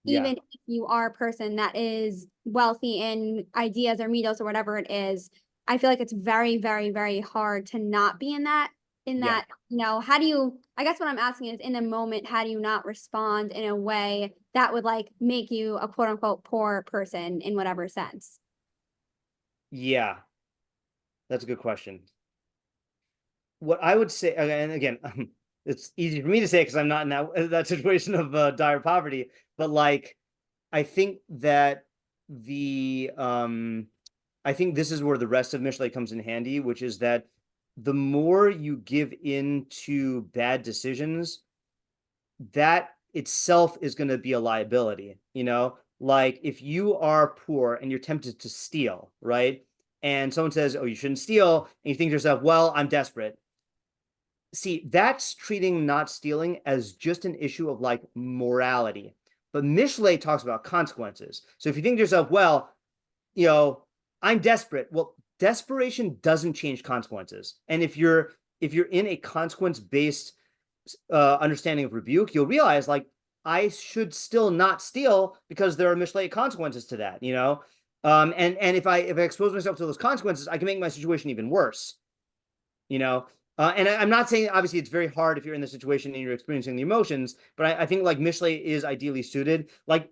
even if you are a person that is wealthy in ideas or mitos or whatever it is, I feel like it's very, very, very hard to not be in that, how do you, I guess what I'm asking is in the moment, how do you not respond in a way that would like make you a quote unquote poor person in whatever sense? Yeah, that's a good question. What I would say, and again, it's easy for me to say because I'm not in that situation of dire poverty, but like, I think that I think this is where the rest of Mishlei comes in handy, which is that the more you give in to bad decisions, that itself is going to be a liability, like if you are poor and you're tempted to steal, right? And someone says, oh, you shouldn't steal. And you think to yourself, well, I'm desperate. See, that's treating not stealing as just an issue of like morality. But Mishlei talks about consequences. So if you think to yourself, well, I'm desperate. Well, desperation doesn't change consequences. And if you're in a consequence-based understanding of rebuke, you'll realize like I should still not steal because there are Mishlei consequences to that, and if I expose myself to those consequences, I can make my situation even worse, and I'm not saying obviously it's very hard if you're in the situation and you're experiencing the emotions, but I think like Mishlei is ideally suited. Like,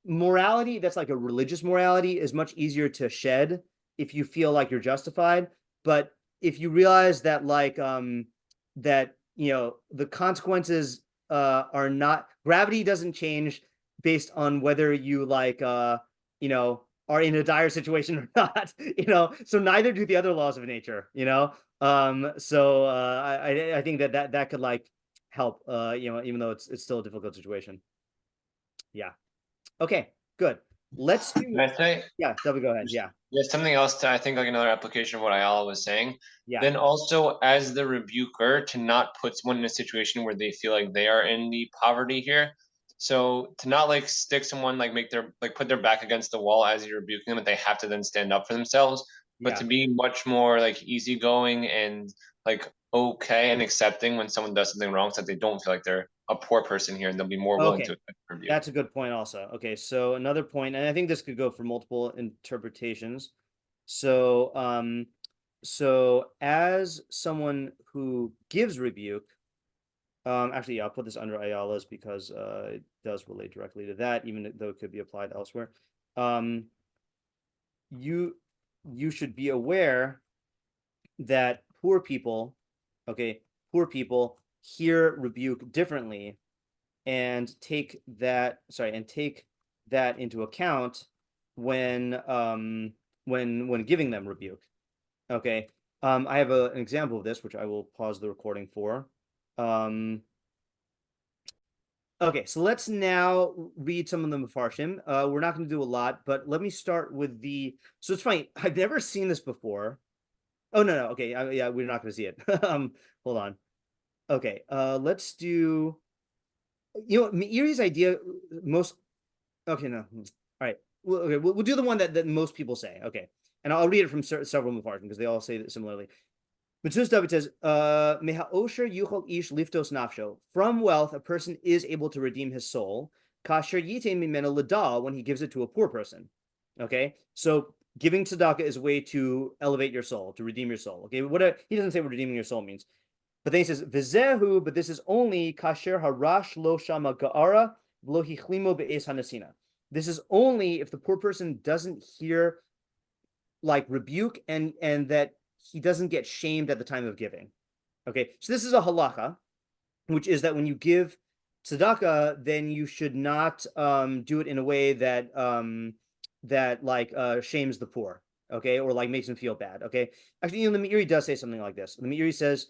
morality that's like a religious morality is much easier to shed if you feel like you're justified. But if you realize that like that the consequences are not, gravity doesn't change, based on whether you like you know, are in a dire situation or not, you know. So neither do the other laws of nature, you know. So I think that could like help, you know, even though it's still a difficult situation. Yeah. Okay, good. Let's do. Can I say? Yeah, Debbie, go ahead. Yeah. There's something else to, I think, like another application of what Ayala was saying. Yeah. Then also, as the rebuker, to not put someone in a situation where they feel like they are in the poverty here. So to not like stick someone, like make their, like put their back against the wall as you're rebuking them, and they have to then stand up for themselves. But to be much more like easygoing and like okay and accepting when someone does something wrong, so that they don't feel like they're a poor person here, and they'll be more willing to accept the rebuke. That's a good point also. Okay, so another point, and I think this could go for multiple interpretations. So so as someone who gives rebuke, actually, yeah, I'll put this under Ayala's because it does relate directly to that, even though it could be applied elsewhere. You should be aware that poor people hear rebuke differently, and take that into account when giving them rebuke. Okay. I have an example of this, which I will pause the recording for. Okay, so let's now read some of the Mefarshim. We're not going to do a lot, but let me start with so it's funny, I've never seen this before. Oh, no, okay, yeah, we're not going to see it. Hold on. Okay, let's do, you know, Meiri's idea, okay, no, all right, we'll do the one that most people say, okay, and I'll read it from several Mefarshim, because they all say it similarly. מצודת says, "Mehaosher yuchol ish liftos nafsho." From wealth, a person is able to redeem his soul. Kasher yitain mimeno lada, when he gives it to a poor person. Okay, so giving tzedakah is a way to elevate your soul, to redeem your soul. Okay, he doesn't say what redeeming your soul means, but then he says vizehu, but this is only kasher harash lo shama ga'ara v'lo hichlimo be'es hanasina. This is only if the poor person doesn't hear like rebuke and that he doesn't get shamed at the time of giving. Okay, so this is a halacha, which is that when you give tzedakah, then you should not do it in a way that shames the poor, okay, or like makes them feel bad. Okay, actually, you know, the Meiri does say something like this. The Meiri says,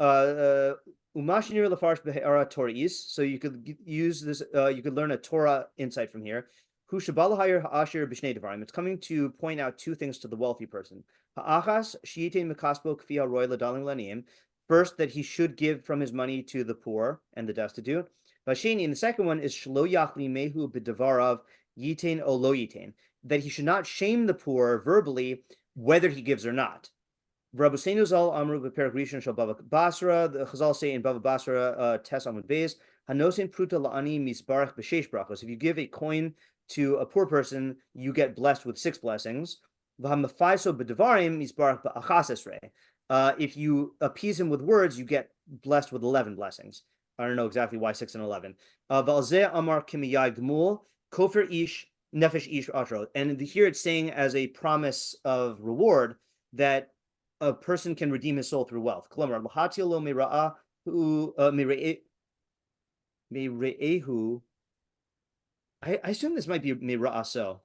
"Umashinir lafarsh be'era Torahis." So you could use this. You could learn a Torah insight from here. It's coming to point out two things to the wealthy person. First, that he should give from his money to the poor and the destitute. And the second one is that he should not shame the poor verbally, whether he gives or not. The Chazal say in Bava Basra, Tes Amud Beis, Hanosin pruta la'ani misbarach b'sheish brachos. If you give a coin to a poor person, you get blessed with 6 blessings. If you appease him with words, you get blessed with 11 blessings. I don't know exactly why 6 and 11. And here it's saying as a promise of reward that a person can redeem his soul through wealth. I assume this might be mira'aso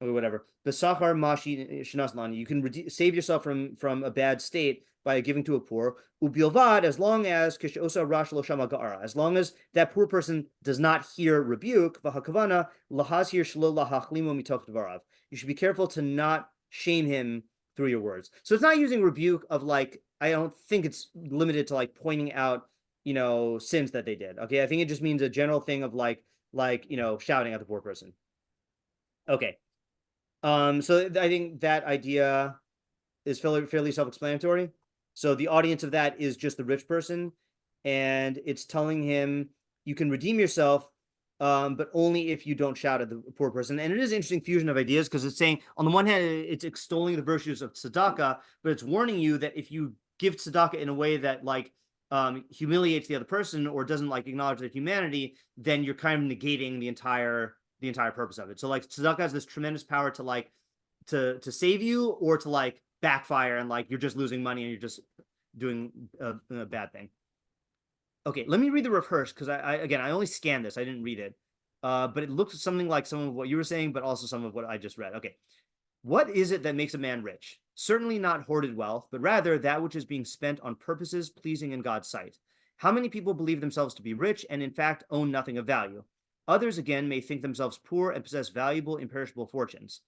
or whatever. Besachar mashi shenaslan. You can save yourself from a bad state by giving to a poor. Ubilvad, as long as kishosa rash lo shama ga'ara, as long as that poor person does not hear rebuke. V'hakavana lahazhir shlo lahachlimo mitok dvarav. You should be careful to not shame him through your words. So it's not using rebuke of like, I don't think it's limited to like pointing out, you know, sins that they did. Okay, I think it just means a general thing of like, you know, shouting at the poor person. Okay. So I think that idea is fairly self-explanatory. So the audience of that is just the rich person, and it's telling him you can redeem yourself, but only if you don't shout at the poor person. And it is an interesting fusion of ideas, because it's saying, on the one hand, it's extolling the virtues of tzedakah, but it's warning you that if you give tzedakah in a way that like humiliates the other person or doesn't like acknowledge their humanity, then you're kind of negating the entire purpose of it. So like tzedakah has this tremendous power to like to save you, or to like backfire and like you're just losing money and you're just doing a bad thing. Okay, let me read the Rav Hirsch, because I only scanned this, I didn't read it. but it looks something like some of what you were saying, but also some of what I just read. Okay. What is it that makes a man rich? Certainly not hoarded wealth, but rather that which is being spent on purposes pleasing in God's sight. How many people believe themselves to be rich and in fact own nothing of value? Others again may think themselves poor and possess valuable, imperishable fortunes.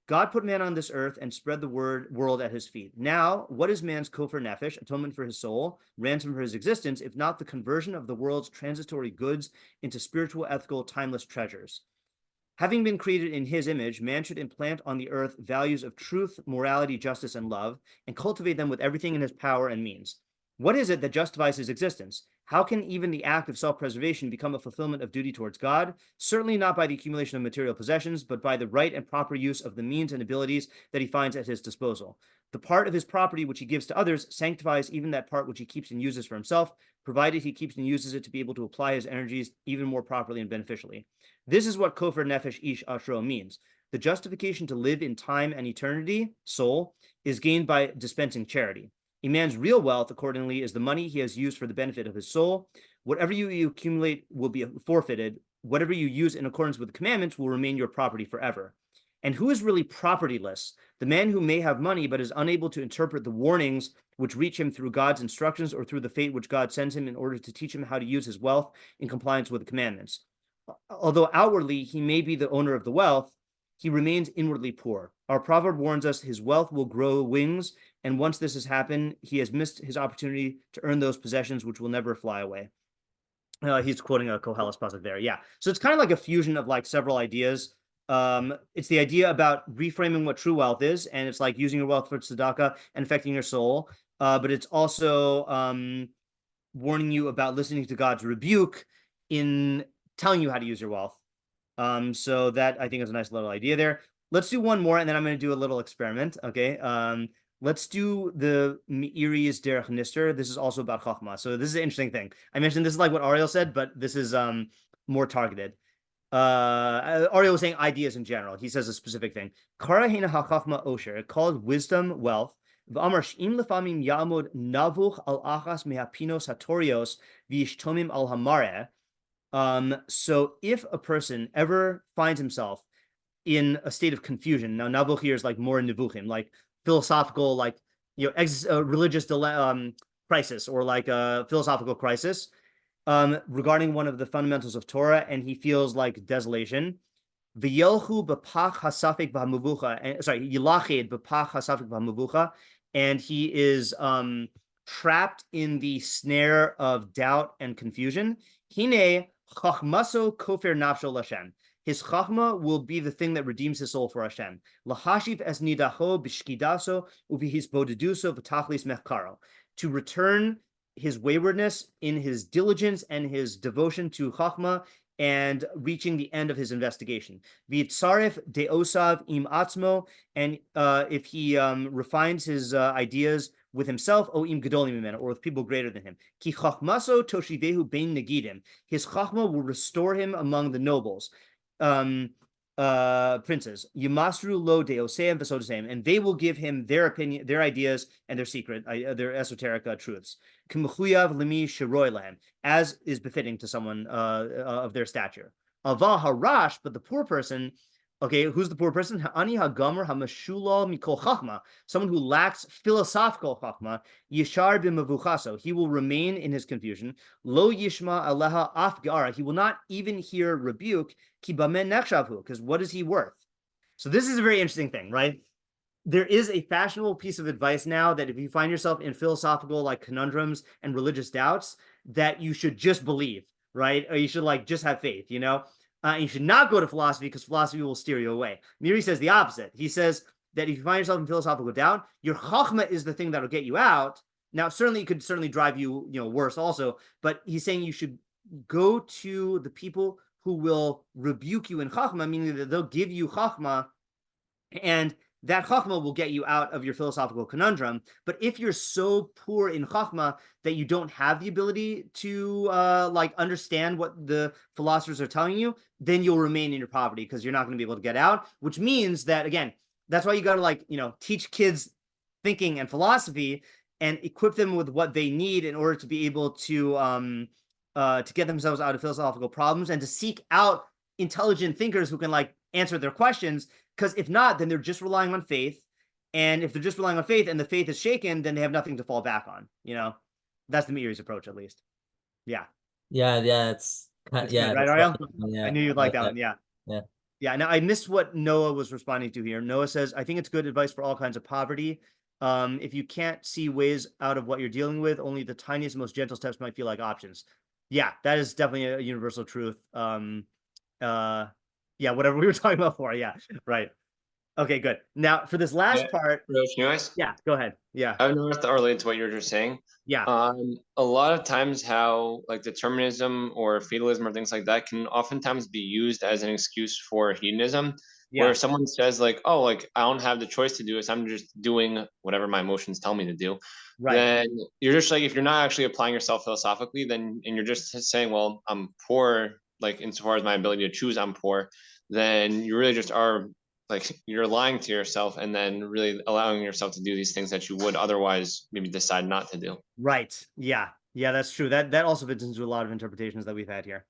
God put man on this earth and spread the world at his feet. Now, what is man's kofar nefesh, atonement for his soul, ransom for his existence, if not the conversion of the world's transitory goods into spiritual, ethical, timeless treasures? Having been created in his image, man should implant on the earth values of truth, morality, justice, and love, and cultivate them with everything in his power and means. What is it that justifies his existence? How can even the act of self-preservation become a fulfillment of duty towards God? Certainly not by the accumulation of material possessions, but by the right and proper use of the means and abilities that he finds at his disposal. The part of his property which he gives to others sanctifies even that part which he keeps and uses for himself, provided he keeps and uses it to be able to apply his energies even more properly and beneficially. This is what kofar nefesh ish ashro means. The justification to live in time and eternity, soul, is gained by dispensing charity. A man's real wealth, accordingly, is the money he has used for the benefit of his soul. Whatever you accumulate will be forfeited. Whatever you use in accordance with the commandments will remain your property forever. And who is really propertyless? The man who may have money but is unable to interpret the warnings which reach him through God's instructions or through the fate which God sends him in order to teach him how to use his wealth in compliance with the commandments. Although outwardly he may be the owner of the wealth, he remains inwardly poor. Our proverb warns us his wealth will grow wings, and once this has happened, he has missed his opportunity to earn those possessions which will never fly away. He's quoting a Koheles pasuk there. Yeah. So it's kind of like a fusion of like several ideas. It's the idea about reframing what true wealth is, and it's like using your wealth for tzedakah and affecting your soul. But it's also warning you about listening to God's rebuke in telling you how to use your wealth. So that I think is a nice little idea there. Let's do one more, and then I'm going to do a little experiment. Okay. Let's do the Meiri's Derech Nister. This is also about Chachma. So this is an interesting thing. I mentioned this is like what Ariel said, but this is more targeted. Ariel was saying ideas in general. He says a specific thing. Kara hina ha-chachma osher. It called wisdom wealth. V'amar sh'im lefamim ya'amod navuch al achas mehapinos hatorios v'yishtomim al hamareh. So if a person ever finds himself in a state of confusion, now navuch here is like more nivuchim, like philosophical, like, you know, religious crisis, or like a philosophical crisis regarding one of the fundamentals of Torah, and he feels like desolation. V'yelchu b'pach hasafik v'hamuvucha, sorry, yilachid b'pach hasafik v'hamuvucha, and he is trapped in the snare of doubt and confusion. Hine chachmaso kofer nafsho l'Hashem. His chachma will be the thing that redeems his soul for Hashem. Lahashiv es nidacho b'shkidaso uvihis bodeduso v'tachlis mechkaro. To return his waywardness in his diligence and his devotion to chachma and reaching the end of his investigation. V'yitzaref deosav im atzmo, and if he refines his ideas with himself, o im gedolim mimenu, or with people greater than him. Ki chachmaso toshivehu bein negidim. His chachma will restore him among the nobles. Princes, Yamasru lo deoseim v'sodeseim, and they will give him their opinion, their ideas, and their secret, their esoteric truths. K'mechuyav lemi shiroi lahem, as is befitting to someone of their stature. Aval harash, but the poor person, okay, who's the poor person? Ani hagomer hamashula mikol chachma, someone who lacks philosophical chachma. Yishar b'mavuchaso, he will remain in his confusion. Lo yishma aleha af gara, he will not even hear rebuke. Ki bamen nechshavhu, because what is he worth? So this is a very interesting thing, right? There is a fashionable piece of advice now that if you find yourself in philosophical like conundrums and religious doubts, that you should just believe, right? Or you should like just have faith, you know? You should not go to philosophy because philosophy will steer you away. Meiri says the opposite. He says that if you find yourself in philosophical doubt, your chachma is the thing that'll get you out. Now, certainly, it could certainly drive you, worse also. But he's saying you should go to the people who will rebuke you in chachma, meaning that they'll give you chachma, and that chachma will get you out of your philosophical conundrum. But if you're so poor in chachma that you don't have the ability to understand what the philosophers are telling you, then you'll remain in your poverty because you're not going to be able to get out. Which means that, again, that's why you got to teach kids thinking and philosophy and equip them with what they need in order to be able to get themselves out of philosophical problems and to seek out intelligent thinkers who can like answer their questions. Because if not, then they're just relying on faith. And if they're just relying on faith and the faith is shaken, then they have nothing to fall back on. That's the Meiri's approach, at least. Yeah. Yeah, it's That's yeah, good, right, that's Ariel? yeah, I knew you'd like that one. Yeah. Yeah. Yeah. Now I missed what Noah was responding to here. Noah says, I think it's good advice for all kinds of poverty. If you can't see ways out of what you're dealing with, only the tiniest, most gentle steps might feel like options. Yeah, that is definitely a universal truth. Yeah, whatever we were talking about before. Yeah, right. Okay, good. Now for this last part. Yeah, go ahead. Yeah. I've noticed that related to what you were just saying. Yeah. A lot of times how like determinism or fatalism or things like that can oftentimes be used as an excuse for hedonism. Yeah. Where someone says like, oh, like I don't have the choice to do this, I'm just doing whatever my emotions tell me to do. Right. Then you're just like, if you're not actually applying yourself philosophically, then and you're just saying, well, I'm poor, like insofar as my ability to choose, I'm poor, then you really just are like you're lying to yourself and then really allowing yourself to do these things that you would otherwise maybe decide not to do. Right. Yeah. Yeah, that's true. That also fits into a lot of interpretations that we've had here.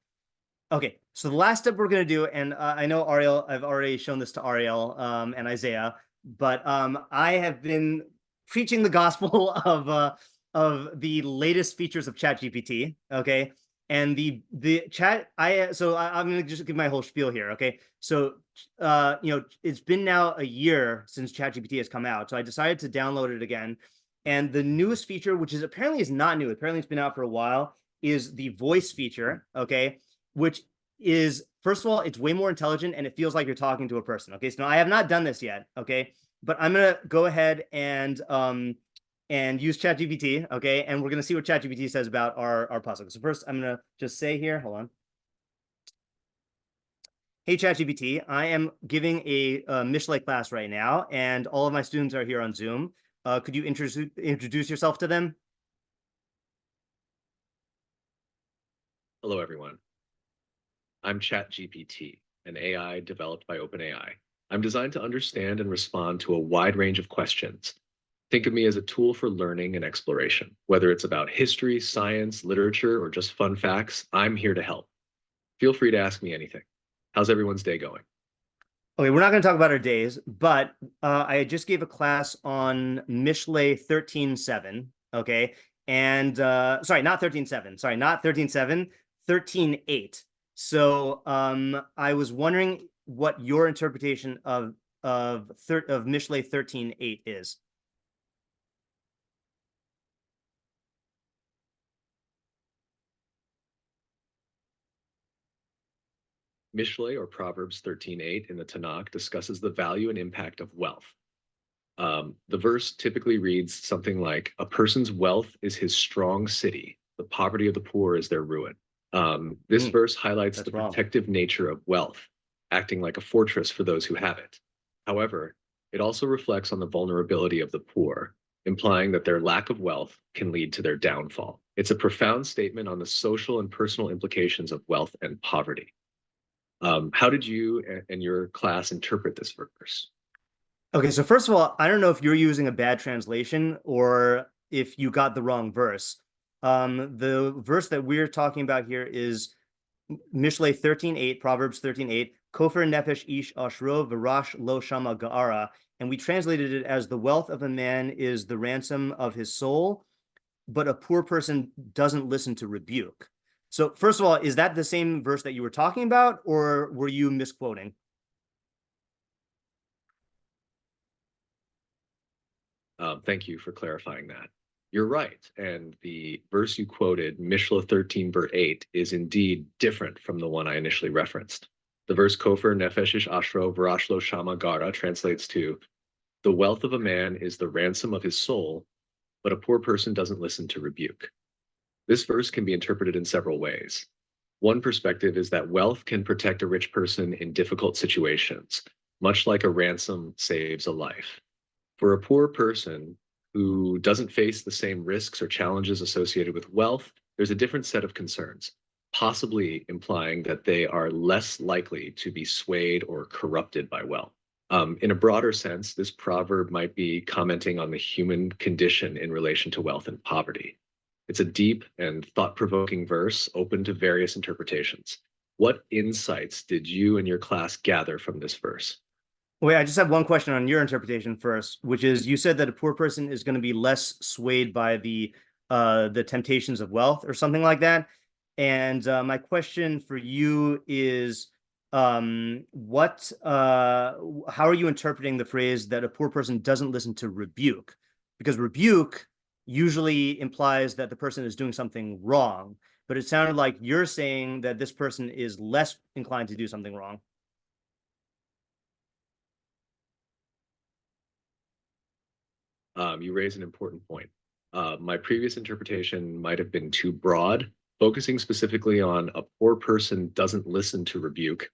Okay, so the last step we're going to do, and I know Ariel, I've already shown this to Ariel and Isaiah, but I have been preaching the gospel of the latest features of ChatGPT. Okay, and the chat, I'm going to just give my whole spiel here. Okay, so it's been now a year since ChatGPT has come out, so I decided to download it again. And the newest feature, which is apparently is not new, apparently it's been out for a while, is the voice feature. Okay. Which is, first of all, it's way more intelligent and it feels like you're talking to a person. Okay, so now I have not done this yet. Okay, but I'm gonna go ahead and use ChatGPT. Okay, and we're gonna see what ChatGPT says about our pasuk. So first, I'm gonna just say here, hold on. Hey ChatGPT, I am giving a Mishlei class right now, and all of my students are here on Zoom. Could you introduce yourself to them? Hello, everyone. I'm ChatGPT, an AI developed by OpenAI. I'm designed to understand and respond to a wide range of questions. Think of me as a tool for learning and exploration. Whether it's about history, science, literature, or just fun facts, I'm here to help. Feel free to ask me anything. How's everyone's day going? Okay, we're not going to talk about our days, but I just gave a class on Mishlei 13.7, okay? And sorry, not 13.7. Sorry, not 13.7, 13.8. So I was wondering what your interpretation of Mishlei 13.8 is. Mishlei, or Proverbs 13:8 in the Tanakh, discusses the value and impact of wealth. The verse typically reads something like, a person's wealth is his strong city. The poverty of the poor is their ruin. This verse highlights the protective nature of wealth, acting like a fortress for those who have it. However, it also reflects on the vulnerability of the poor, implying that their lack of wealth can lead to their downfall. It's a profound statement on the social and personal implications of wealth and poverty. How did you and your class interpret this verse? Okay, so first of all, I don't know if you're using a bad translation or if you got the wrong verse. The verse that we're talking about here is Mishlei 13.8, Proverbs 13.8, Kofer nefesh ish ashro v'rash lo shama ga'ara, and we translated it as the wealth of a man is the ransom of his soul, but a poor person doesn't listen to rebuke. So first of all, is that the same verse that you were talking about, or were you misquoting? Thank you for clarifying that. You're right. And the verse you quoted, Mishlei 13, verse 8, is indeed different from the one I initially referenced. The verse Kofer nefesh ish ashro v'rash lo shama gara translates to, the wealth of a man is the ransom of his soul, but a poor person doesn't listen to rebuke. This verse can be interpreted in several ways. One perspective is that wealth can protect a rich person in difficult situations, much like a ransom saves a life. For a poor person who doesn't face the same risks or challenges associated with wealth, there's a different set of concerns, possibly implying that they are less likely to be swayed or corrupted by wealth. In a broader sense, this proverb might be commenting on the human condition in relation to wealth and poverty. It's a deep and thought-provoking verse open to various interpretations. What insights did you and your class gather from this verse? Wait, I just have one question on your interpretation first, which is you said that a poor person is going to be less swayed by the temptations of wealth or something like that. And my question for you is, how are you interpreting the phrase that a poor person doesn't listen to rebuke? Because rebuke usually implies that the person is doing something wrong, but it sounded like you're saying that this person is less inclined to do something wrong. You raise an important point. My previous interpretation might have been too broad, focusing specifically on a poor person doesn't listen to rebuke.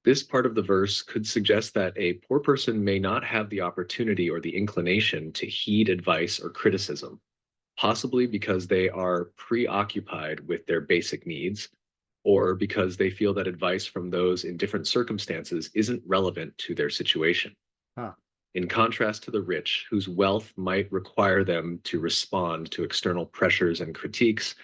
This part of the verse could suggest that a poor person may not have the opportunity or the inclination to heed advice or criticism, possibly because they are preoccupied with their basic needs, or because they feel that advice from those in different circumstances isn't relevant to their situation. Huh. In contrast to the rich, whose wealth might require them to respond to external pressures and critiques,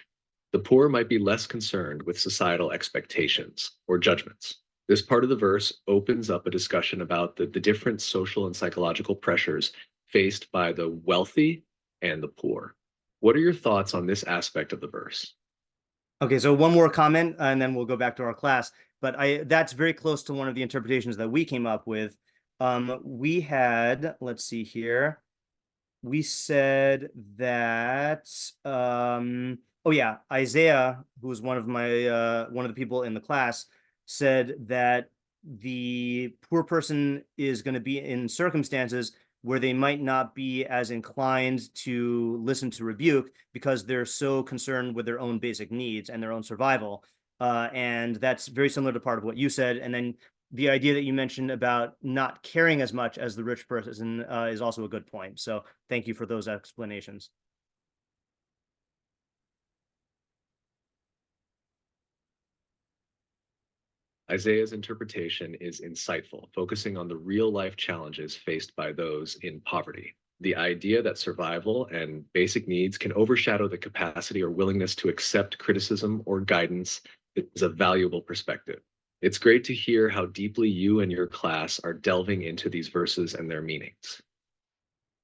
the poor might be less concerned with societal expectations or judgments. This part of the verse opens up a discussion about the different social and psychological pressures faced by the wealthy and the poor. What are your thoughts on this aspect of the verse? Okay, so one more comment, and then we'll go back to our class. But that's very close to one of the interpretations that we came up with. We had, let's see here. We said that, oh yeah, Isaiah, who was one of the people in the class, said that the poor person is going to be in circumstances where they might not be as inclined to listen to rebuke because they're so concerned with their own basic needs and their own survival. And that's very similar to part of what you said. And then the idea that you mentioned about not caring as much as the rich person is also a good point. So thank you for those explanations. Isaiah's interpretation is insightful, focusing on the real-life challenges faced by those in poverty. The idea that survival and basic needs can overshadow the capacity or willingness to accept criticism or guidance is a valuable perspective. It's great to hear how deeply you and your class are delving into these verses and their meanings.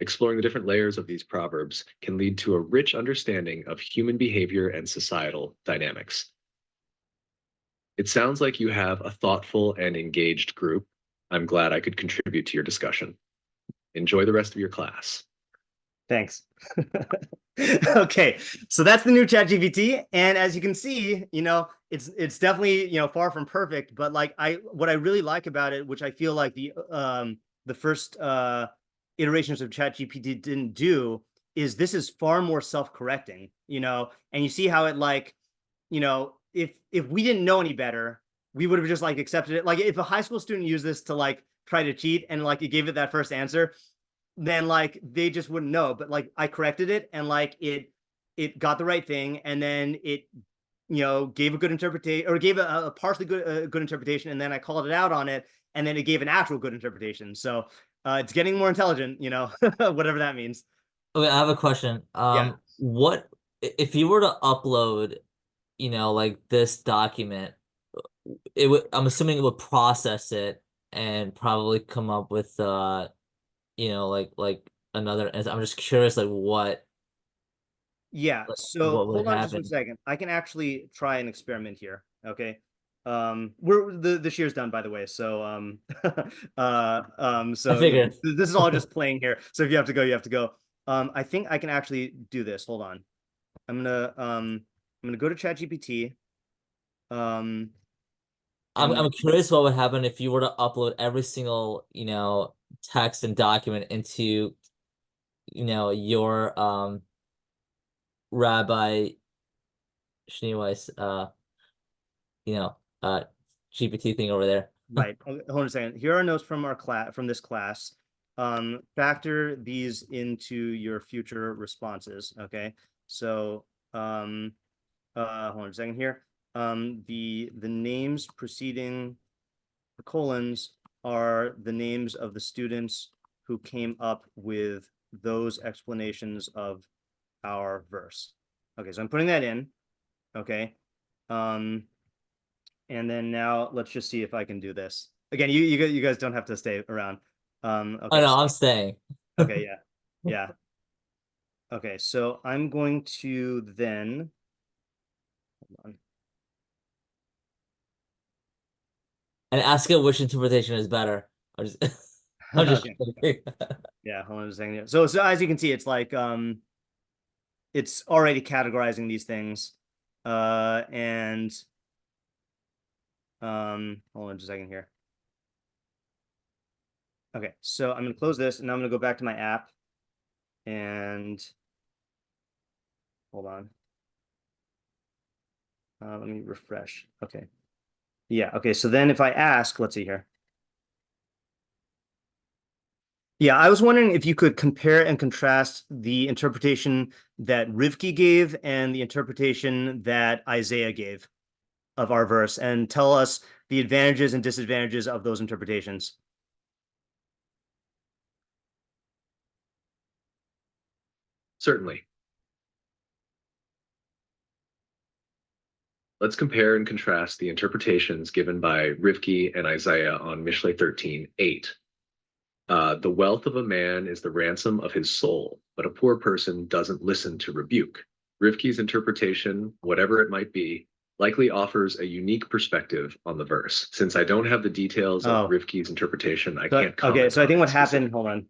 Exploring the different layers of these proverbs can lead to a rich understanding of human behavior and societal dynamics. It sounds like you have a thoughtful and engaged group. I'm glad I could contribute to your discussion. Enjoy the rest of your class. Thanks. Okay, so that's the new ChatGPT, and as you can see, it's definitely far from perfect, but what I really like about it, which I feel like the first iterations of ChatGPT didn't do, is this is far more self-correcting, and you see how it if we didn't know any better, we would have just accepted it. Like if a high school student used this to try to cheat and it gave it that first answer, then they just wouldn't know. But I corrected it and it got the right thing, and then it gave a good interpretation, or gave a partially good interpretation, and then I called it out on it, and then it gave an actual good interpretation. So it's getting more intelligent, whatever that means. Okay, I have a question. Yeah. What if you were to upload this document, I'm assuming it would process it and probably come up with another, I'm just curious what. Yeah, so what would hold on just happen? 1 second. I can actually try an experiment here. Okay. We're the shiur's done, by the way. So so I figured. this is all just playing here. So if you have to go, you have to go. I think I can actually do this. Hold on. I'm gonna go to ChatGPT. I'm curious what would happen if you were to upload every single text and document into your Rabbi Schneeweiss GPT thing over there. Right. Hold on a second. Here are notes from our class, from this class. Factor these into your future responses. Okay. So hold on a second here. The names preceding the colons are the names of the students who came up with those explanations of our verse. Okay, so I'm putting that in. Okay. And then now let's just see if I can do this. Again, you guys don't have to stay around. Okay, Oh no, I'm staying. okay, yeah. Yeah. Okay, so I'm going to then hold on. And ask it which interpretation is better. I'm just Okay. kidding. Yeah, hold on a second. So as you can see, it's like it's already categorizing these things. And hold on just a second here. Okay, so I'm gonna close this and I'm gonna go back to my app and hold on. Let me refresh. Okay. Yeah, okay. So then if I ask, let's see here. Yeah, I was wondering if you could compare and contrast the interpretation that Rivki gave and the interpretation that Isaiah gave of our verse, and tell us the advantages and disadvantages of those interpretations. Certainly. Let's compare and contrast the interpretations given by Rivki and Isaiah on Mishlei 13:8. The wealth of a man is the ransom of his soul, but a poor person doesn't listen to rebuke. Rivki's interpretation, whatever it might be, likely offers a unique perspective on the verse. Since I don't have the details of Rivki's interpretation, I can't comment. Okay, so I think what happened, hold on.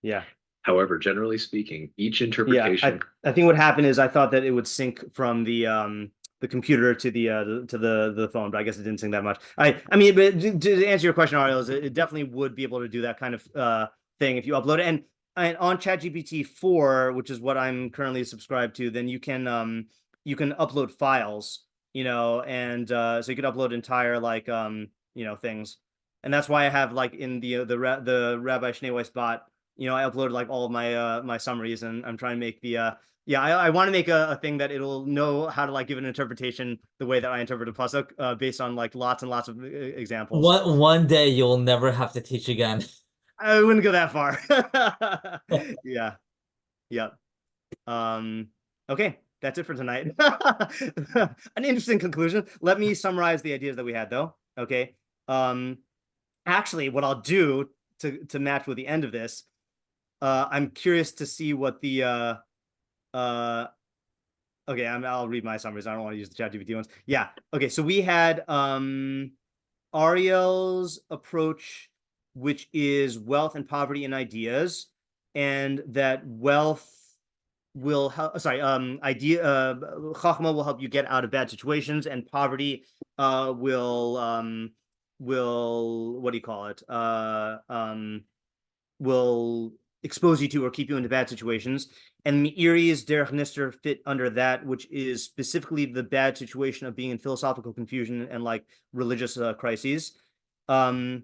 Yeah. However, generally speaking, each interpretation. Yeah, I think what happened is I thought that it would sync from the computer to the phone, but I guess it didn't sync that much. I mean, but to answer your question, Ariel, it definitely would be able to do that kind of thing if you upload it. And on ChatGPT 4, which is what I'm currently subscribed to, then you can upload files, and so you could upload entire things. And that's why I have like in the Rabbi Schneeweiss bot, I uploaded like all of my summaries, and I'm trying to make I want to make a thing that it'll know how to like give an interpretation the way that I interpret a pasuk based on like lots and lots of examples. One day you'll never have to teach again. I wouldn't go that far. Yeah. Okay, that's it for tonight. An interesting conclusion. Let me summarize the ideas that we had though. Okay. Actually, what I'll do to match with the end of this, I'm curious to see what the okay, I'll read my summaries. I don't want to use the ChatGPT ones. Yeah. Okay, so we had Ariel's approach, which is wealth and poverty and ideas, and that wealth will help. Chachma will help you get out of bad situations, and poverty will what do you call it? Will expose you to or keep you into bad situations. And Meiri's derech nister fit under that, which is specifically the bad situation of being in philosophical confusion and like religious crises. And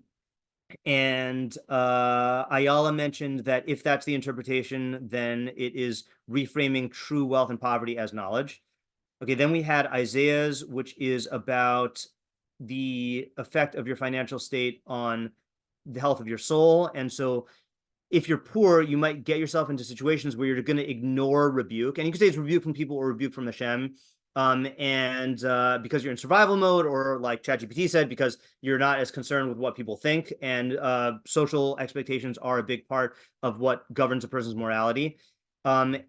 Ayala mentioned that if that's the interpretation, then it is reframing true wealth and poverty as knowledge. Okay, then we had Isaiah's, which is about the effect of your financial state on the health of your soul. And so if you're poor, you might get yourself into situations where you're going to ignore rebuke. And you could say it's rebuke from people or rebuke from Hashem. Because you're in survival mode, or like ChatGPT said, because you're not as concerned with what people think. And social expectations are a big part of what governs a person's morality. And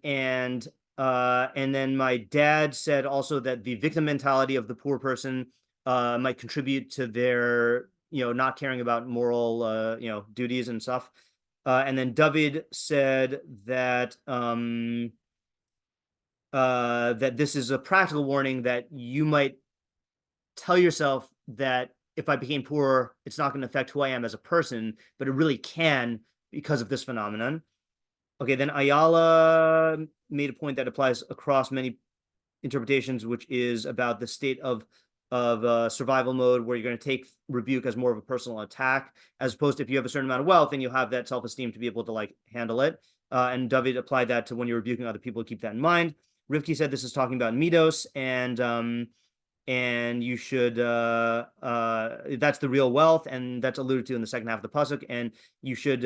then my dad said also that the victim mentality of the poor person might contribute to their, not caring about moral, duties and stuff. And then David said that that this is a practical warning that you might tell yourself that if I became poor, it's not going to affect who I am as a person, but it really can because of this phenomenon. Okay, then Ayala made a point that applies across many interpretations, which is about the state of survival mode, where you're going to take rebuke as more of a personal attack, as opposed to if you have a certain amount of wealth and you have that self-esteem to be able to like handle it. And David applied that to when you're rebuking other people, keep that in mind. Rivki said this is talking about midos, and you should that's the real wealth, and that's alluded to in the second half of the pasuk, and you should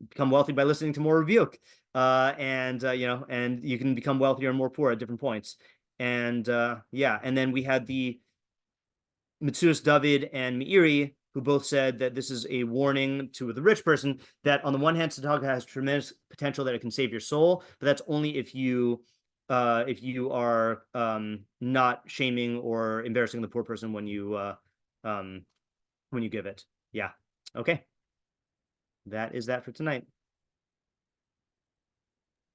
become wealthy by listening to more rebuke, and you can become wealthier and more poor at different points. And and then we had the Metzudas David and Meiri, who both said that this is a warning to the rich person that on the one hand, tzedakah has tremendous potential that it can save your soul, but that's only if you are not shaming or embarrassing the poor person when you give it. Yeah. Okay. That is that for tonight.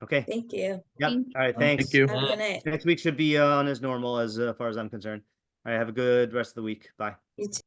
Okay. Thank you. Yep. Thank All right. Thanks. Thank you. Have a good night. Next week should be on as normal as far as I'm concerned. All right. Have a good rest of the week. Bye. You too.